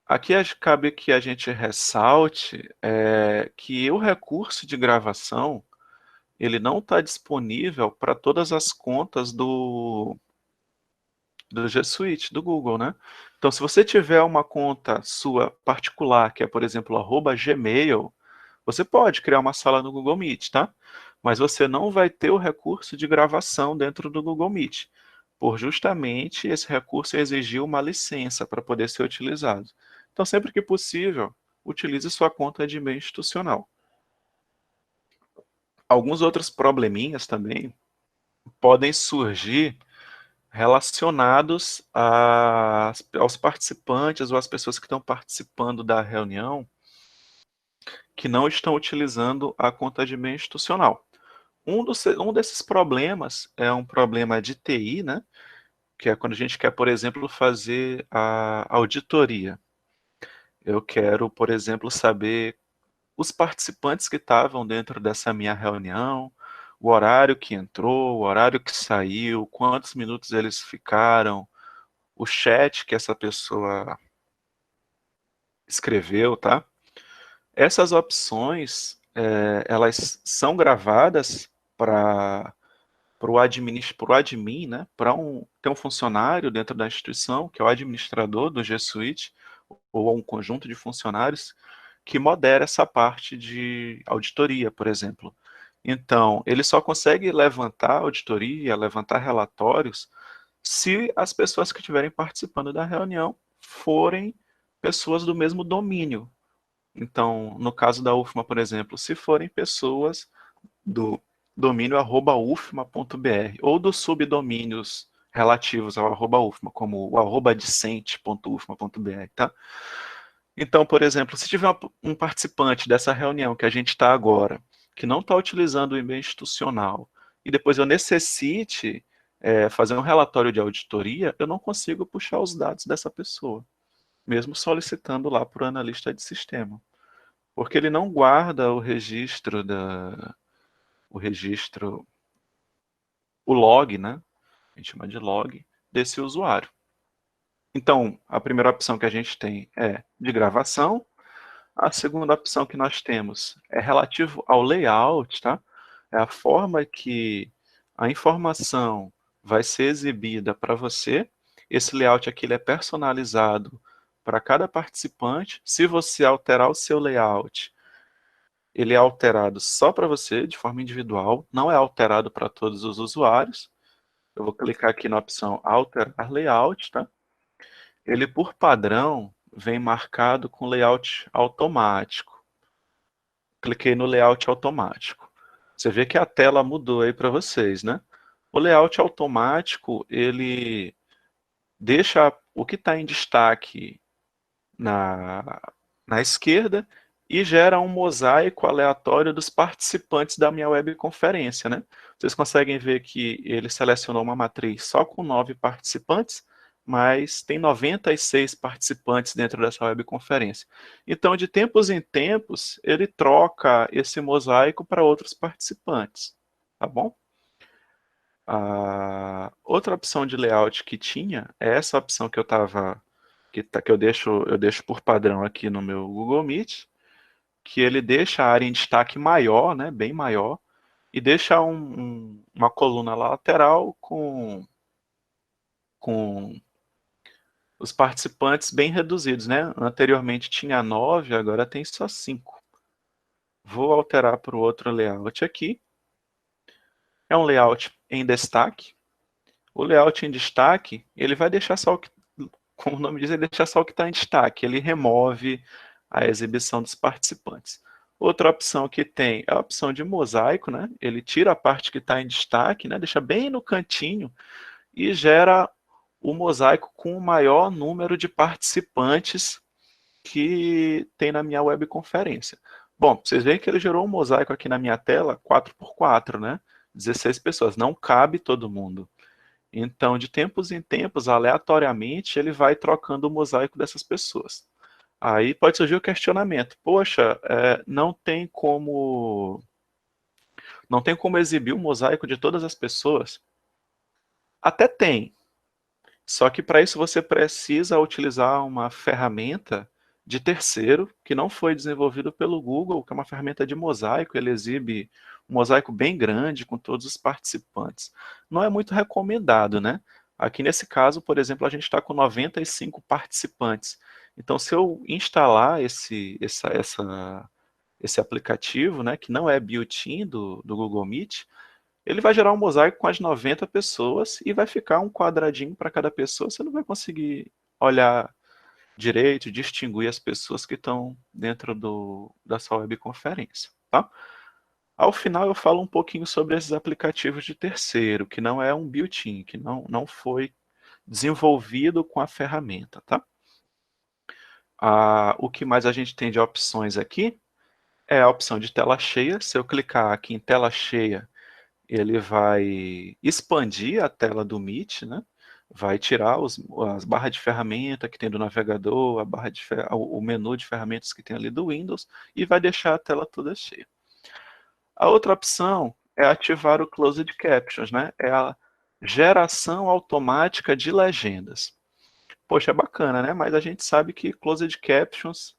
Aqui cabe que a gente ressalte que o recurso de gravação ele não está disponível para todas as contas do G Suite, do Google, né? Então, se você tiver uma conta sua particular, que é, por exemplo, @gmail, você pode criar uma sala no Google Meet, tá? Mas você não vai ter o recurso de gravação dentro do Google Meet, por justamente esse recurso exigir uma licença para poder ser utilizado. Então, sempre que possível, utilize sua conta de e-mail institucional. Alguns outros probleminhas também podem surgir relacionados aos participantes ou às pessoas que estão participando da reunião que não estão utilizando a conta de e-mail institucional. Um desses problemas é um problema de TI, né? Que é quando a gente quer, por exemplo, fazer a auditoria. Eu quero, por exemplo, saber os participantes que estavam dentro dessa minha reunião, o horário que entrou, o horário que saiu, quantos minutos eles ficaram, o chat que essa pessoa escreveu, tá? Essas opções, elas são gravadas para o admin, né, para ter um funcionário dentro da instituição, que é o administrador do G Suite, ou um conjunto de funcionários, que modera essa parte de auditoria, por exemplo. Então, ele só consegue levantar auditoria, levantar relatórios, se as pessoas que estiverem participando da reunião forem pessoas do mesmo domínio. Então, no caso da UFMA, por exemplo, se forem pessoas do domínio @ufma.br ou dos subdomínios relativos ao @ufma, como o @decente.ufma.br, tá? Então, por exemplo, se tiver um participante dessa reunião que a gente está agora, que não está utilizando o e-mail institucional, e depois eu necessite fazer um relatório de auditoria, eu não consigo puxar os dados dessa pessoa, mesmo solicitando lá para o analista de sistema, porque ele não guarda o registro, o log, né? A gente chama de log desse usuário. Então, a primeira opção que a gente tem é de gravação. A segunda opção que nós temos é relativo ao layout, tá? É a forma que a informação vai ser exibida para você. Esse layout aqui ele é personalizado para cada participante. Se você alterar o seu layout, ele é alterado só para você, de forma individual, não é alterado para todos os usuários. Eu vou clicar aqui na opção alterar layout, tá? Ele, por padrão, vem marcado com layout automático. Cliquei no layout automático. Você vê que a tela mudou aí para vocês, né? O layout automático, ele deixa o que está em destaque na, na esquerda e gera um mosaico aleatório dos participantes da minha webconferência, né? Vocês conseguem ver que ele selecionou uma matriz só com 9 participantes, mas tem 96 participantes dentro dessa webconferência. Então, de tempos em tempos, ele troca esse mosaico para outros participantes, tá bom? A outra opção de layout que tinha é essa opção que eu deixo por padrão aqui no meu Google Meet, que ele deixa a área em destaque maior, né, bem maior, e deixa uma coluna lateral com os participantes bem reduzidos, né? Anteriormente tinha 9, agora tem só 5. Vou alterar para o outro layout aqui. É um layout em destaque. O layout em destaque, ele vai deixar só o que, como o nome diz, ele deixa só o que está em destaque. Ele remove a exibição dos participantes. Outra opção que tem é a opção de mosaico, né? Ele tira a parte que está em destaque, né? Deixa bem no cantinho e gera o mosaico com o maior número de participantes que tem na minha webconferência. Bom, vocês veem que ele gerou um mosaico aqui na minha tela 4x4, né? 16 pessoas, não cabe todo mundo. Então, de tempos em tempos, aleatoriamente, ele vai trocando o mosaico dessas pessoas. Aí pode surgir o questionamento, poxa, não tem como exibir o mosaico de todas as pessoas? Até tem, só que para isso você precisa utilizar uma ferramenta de terceiro, que não foi desenvolvido pelo Google, que é uma ferramenta de mosaico, ele exibe um mosaico bem grande com todos os participantes. Não é muito recomendado, né? Aqui nesse caso, por exemplo, a gente está com 95 participantes. Então, se eu instalar esse aplicativo, né, que não é built-in do Google Meet, ele vai gerar um mosaico com as 90 pessoas e vai ficar um quadradinho para cada pessoa. Você não vai conseguir olhar direito, distinguir as pessoas que estão dentro da sua webconferência, tá? Ao final eu falo um pouquinho sobre esses aplicativos de terceiro, que não é um built-in, que não foi desenvolvido com a ferramenta, tá? O que mais a gente tem de opções aqui é a opção de tela cheia. Se eu clicar aqui em tela cheia, ele vai expandir a tela do Meet, né? Vai tirar as barras de ferramenta que tem do navegador, o menu de ferramentas que tem ali do Windows e vai deixar a tela toda cheia. A outra opção é ativar o Closed Captions, né? É a geração automática de legendas. Poxa, é bacana, né? Mas a gente sabe que Closed Captions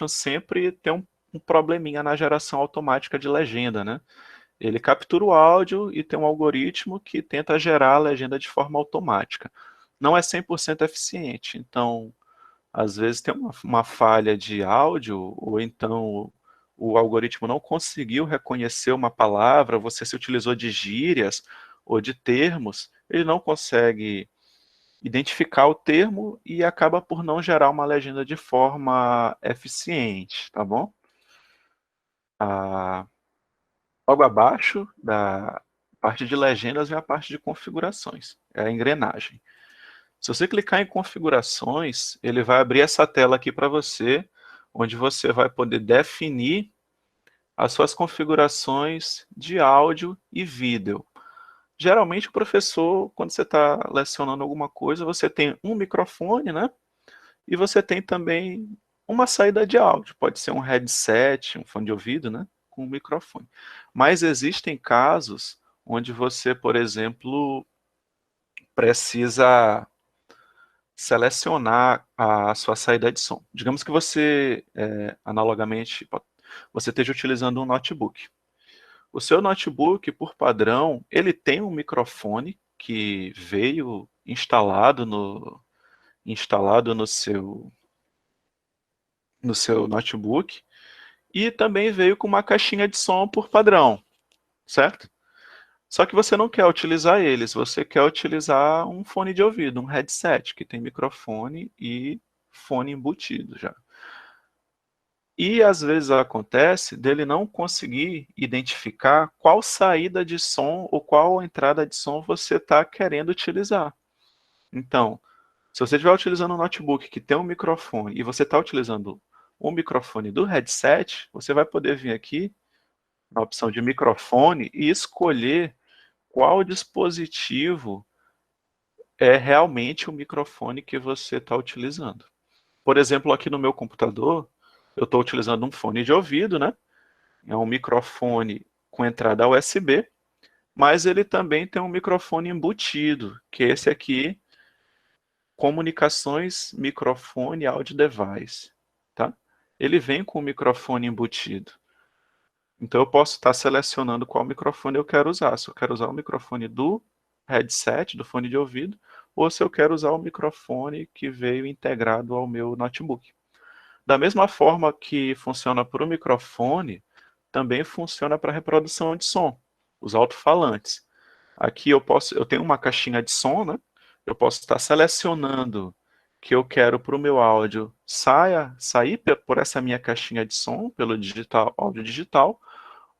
sempre tem um probleminha na geração automática de legenda, né? Ele captura o áudio e tem um algoritmo que tenta gerar a legenda de forma automática. Não é 100% eficiente, então, às vezes tem uma falha de áudio, ou então o algoritmo não conseguiu reconhecer uma palavra, você se utilizou de gírias ou de termos, ele não consegue identificar o termo e acaba por não gerar uma legenda de forma eficiente, tá bom? Ah, Logo abaixo da parte de legendas vem a parte de configurações, é a engrenagem. Se você clicar em configurações, ele vai abrir essa tela aqui para você, onde você vai poder definir as suas configurações de áudio e vídeo. Geralmente o professor, quando você está lecionando alguma coisa, você tem um microfone, né? E você tem também uma saída de áudio, pode ser um headset, um fone de ouvido, né, com um microfone. Mas existem casos onde você, por exemplo, precisa selecionar a sua saída de som. Digamos que você, analogamente, você esteja utilizando um notebook. O seu notebook, por padrão, ele tem um microfone que veio instalado no seu notebook, e também veio com uma caixinha de som por padrão, certo? Só que você não quer utilizar eles, você quer utilizar um fone de ouvido, um headset, que tem microfone e fone embutido já. E às vezes acontece dele não conseguir identificar qual saída de som ou qual entrada de som você está querendo utilizar. Então, se você estiver utilizando um notebook que tem um microfone e você está utilizando o microfone do headset, você vai poder vir aqui na opção de microfone e escolher qual dispositivo é realmente o microfone que você está utilizando. Por exemplo, aqui no meu computador, eu estou utilizando um fone de ouvido, né? É um microfone com entrada USB, mas ele também tem um microfone embutido, que é esse aqui, comunicações, microfone, audio device, tá? Ele vem com o microfone embutido. Então eu posso estar selecionando qual microfone eu quero usar. Se eu quero usar o microfone do headset, do fone de ouvido, ou se eu quero usar o microfone que veio integrado ao meu notebook. Da mesma forma que funciona para o microfone, também funciona para reprodução de som, os alto-falantes. Aqui eu tenho uma caixinha de som, né? Eu posso estar selecionando que eu quero para o meu áudio sair por essa minha caixinha de som, pelo áudio digital,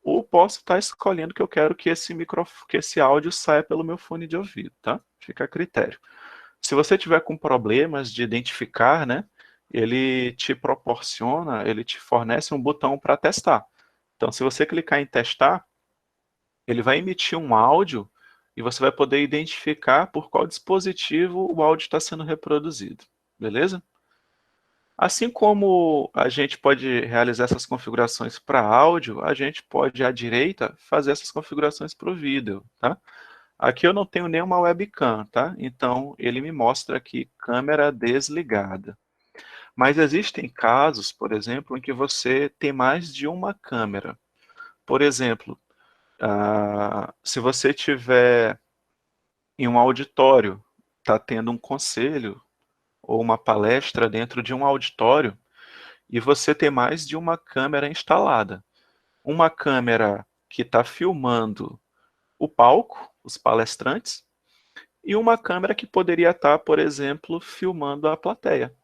ou posso estar escolhendo que eu quero que esse áudio saia pelo meu fone de ouvido, tá? Fica a critério. Se você tiver com problemas de identificar, né, ele te fornece um botão para testar. Então, se você clicar em testar, ele vai emitir um áudio e você vai poder identificar por qual dispositivo o áudio está sendo reproduzido. Beleza? Assim como a gente pode realizar essas configurações para áudio, a gente pode, à direita, fazer essas configurações para o vídeo, tá? Aqui eu não tenho nenhuma webcam, tá? Então, ele me mostra aqui câmera desligada. Mas existem casos, por exemplo, em que você tem mais de uma câmera. Por exemplo, se você tiver em um auditório, está tendo um conselho ou uma palestra dentro de um auditório, e você tem mais de uma câmera instalada. Uma câmera que está filmando o palco, os palestrantes, e uma câmera que poderia estar, por exemplo, filmando a plateia,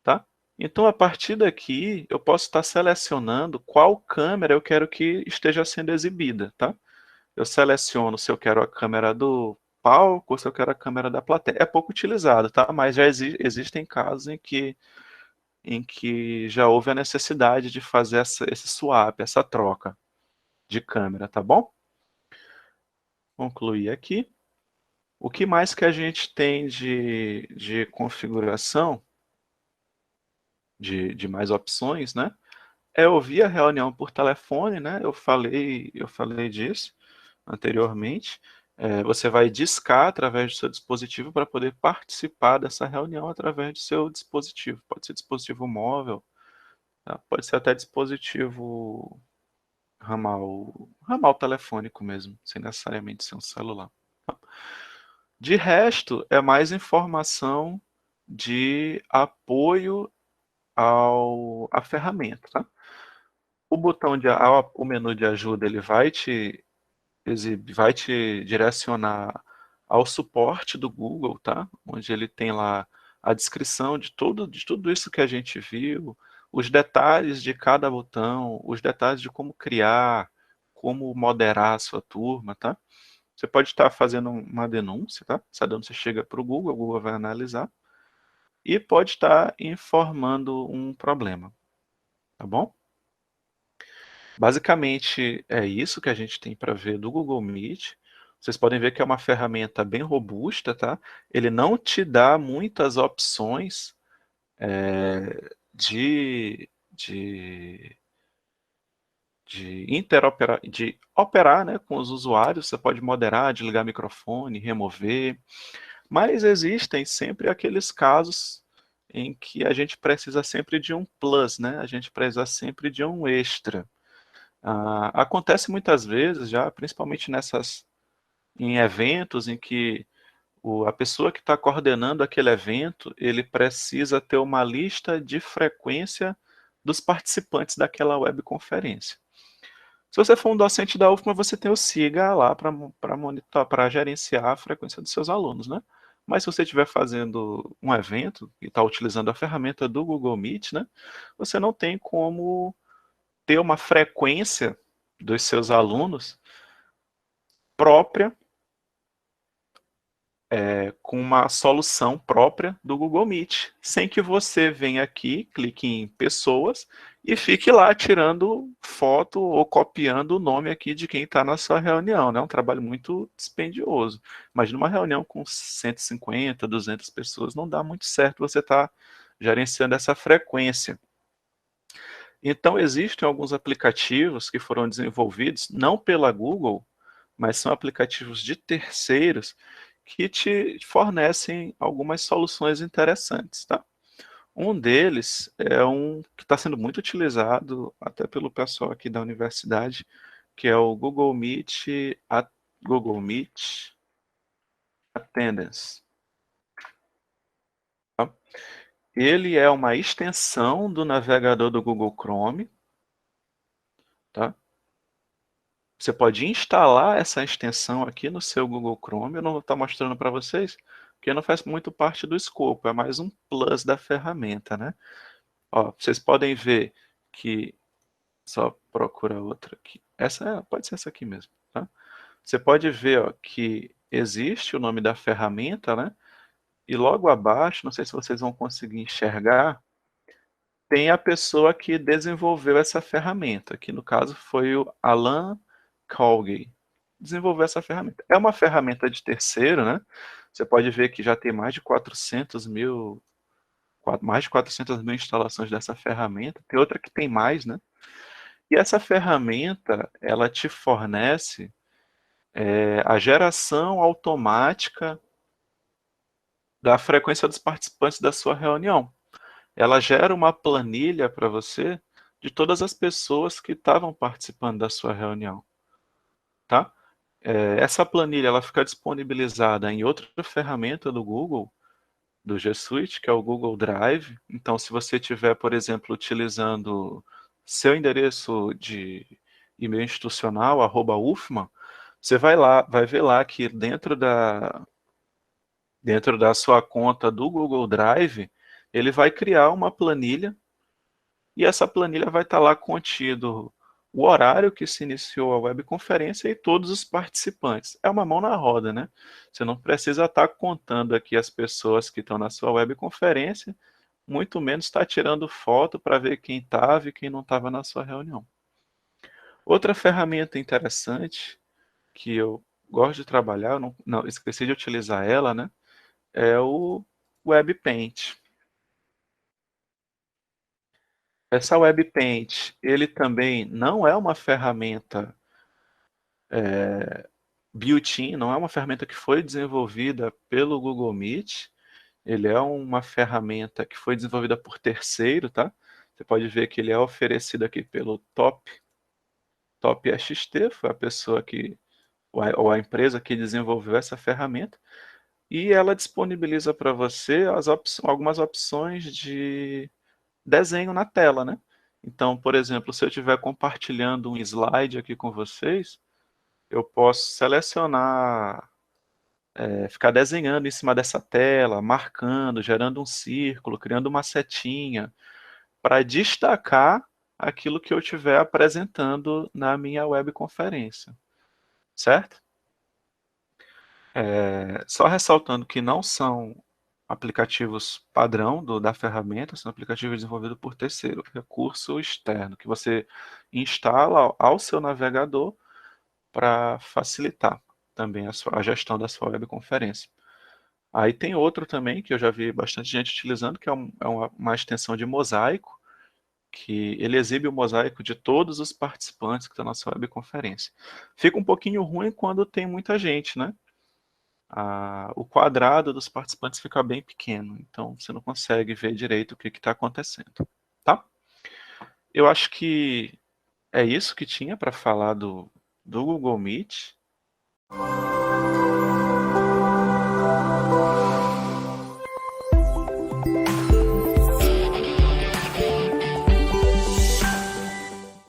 tá? Então, a partir daqui, eu posso estar selecionando qual câmera eu quero que esteja sendo exibida, tá? Eu seleciono se eu quero a câmera do palco ou se eu quero a câmera da plateia. É pouco utilizado, tá? Mas já existem casos em que já houve a necessidade de fazer esse swap, essa troca de câmera, tá bom? Concluir aqui. O que mais que a gente tem de configuração, de mais opções, né? É ouvir a reunião por telefone, né? Eu falei disso anteriormente. Você vai discar através do seu dispositivo para poder participar dessa reunião através do seu dispositivo. Pode ser dispositivo móvel, tá? Pode ser até dispositivo ramal telefônico mesmo, sem necessariamente ser um celular. De resto, é mais informação de apoio à ferramenta, tá? O menu de ajuda, ele vai te direcionar ao suporte do Google, tá? Onde ele tem lá a descrição de tudo isso que a gente viu, os detalhes de cada botão, os detalhes de como criar, como moderar a sua turma, tá? Você pode estar fazendo uma denúncia, tá? Essa denúncia chega para o Google vai analisar, e pode estar informando um problema, tá bom? Basicamente é isso que a gente tem para ver do Google Meet. Vocês podem ver que é uma ferramenta bem robusta, tá? Ele não te dá muitas opções de operar, né, com os usuários. Você pode moderar, desligar microfone, remover, mas existem sempre aqueles casos em que a gente precisa sempre de um plus, né? A gente precisa sempre de um extra. Acontece muitas vezes já, principalmente em eventos em que a pessoa que está coordenando aquele evento, ele precisa ter uma lista de frequência dos participantes daquela webconferência. Se você for um docente da UFMA, você tem o SIGA lá para monitorar, para gerenciar a frequência dos seus alunos, né? Mas se você estiver fazendo um evento e está utilizando a ferramenta do Google Meet, né? Você não tem como ter uma frequência dos seus alunos própria, com uma solução própria do Google Meet, sem que você venha aqui, clique em pessoas e fique lá tirando foto ou copiando o nome aqui de quem está na sua reunião, né? É um trabalho muito dispendioso. Imagina uma reunião com 150, 200 pessoas, não dá muito certo você estar gerenciando essa frequência. Então, existem alguns aplicativos que foram desenvolvidos, não pela Google, mas são aplicativos de terceiros que te fornecem algumas soluções interessantes, tá? Um deles é um que está sendo muito utilizado até pelo pessoal aqui da universidade, que é o Google Meet Attendance. Tá? Ele é uma extensão do navegador do Google Chrome, tá? Você pode instalar essa extensão aqui no seu Google Chrome. Eu não vou estar mostrando para vocês, porque não faz muito parte do escopo, é mais um plus da ferramenta, né? Ó, vocês podem ver que, só procura outra aqui. Pode ser essa aqui mesmo, tá? Você pode ver, ó, que existe o nome da ferramenta, né? E logo abaixo, não sei se vocês vão conseguir enxergar, tem a pessoa que desenvolveu essa ferramenta, que no caso foi o Alan Colgate. Desenvolveu essa ferramenta. É uma ferramenta de terceiro, né? Você pode ver que já tem mais de 400 mil mais de 400 mil instalações dessa ferramenta, tem outra que tem mais, né? E essa ferramenta, ela te fornece a geração automática da frequência dos participantes da sua reunião. Ela gera uma planilha para você de todas as pessoas que estavam participando da sua reunião, tá? Essa planilha ela fica disponibilizada em outra ferramenta do Google, do G Suite, que é o Google Drive. Então, se você tiver, por exemplo, utilizando seu endereço de e-mail institucional, @ufman, você vai ver lá que dentro da sua conta do Google Drive, ele vai criar uma planilha e essa planilha vai estar lá contido o horário que se iniciou a webconferência e todos os participantes. É uma mão na roda, né? Você não precisa estar contando aqui as pessoas que estão na sua webconferência, muito menos estar tirando foto para ver quem estava e quem não estava na sua reunião. Outra ferramenta interessante que eu gosto de trabalhar, eu não esqueci de utilizar ela, né? É o WebPaint. Essa WebPaint, ele também não é uma ferramenta built-in, não é uma ferramenta que foi desenvolvida pelo Google Meet, ele é uma ferramenta que foi desenvolvida por terceiro, tá? Você pode ver que ele é oferecido aqui pelo TopXT, foi a pessoa que, ou a empresa que desenvolveu essa ferramenta, e ela disponibiliza para você algumas opções de desenho na tela, né? Então, por exemplo, se eu estiver compartilhando um slide aqui com vocês, eu posso selecionar, ficar desenhando em cima dessa tela, marcando, gerando um círculo, criando uma setinha, para destacar aquilo que eu estiver apresentando na minha webconferência, certo? Só ressaltando que não são aplicativos padrão da ferramenta, são aplicativos desenvolvidos por terceiro, recurso externo, que você instala ao seu navegador para facilitar também a gestão da sua webconferência. Aí tem outro também que eu já vi bastante gente utilizando, que é uma extensão de mosaico, que ele exibe o mosaico de todos os participantes que estão na sua webconferência. Fica um pouquinho ruim quando tem muita gente, né? O quadrado dos participantes fica bem pequeno, então você não consegue ver direito o que está acontecendo, tá? Eu acho que é isso que tinha para falar do Google Meet.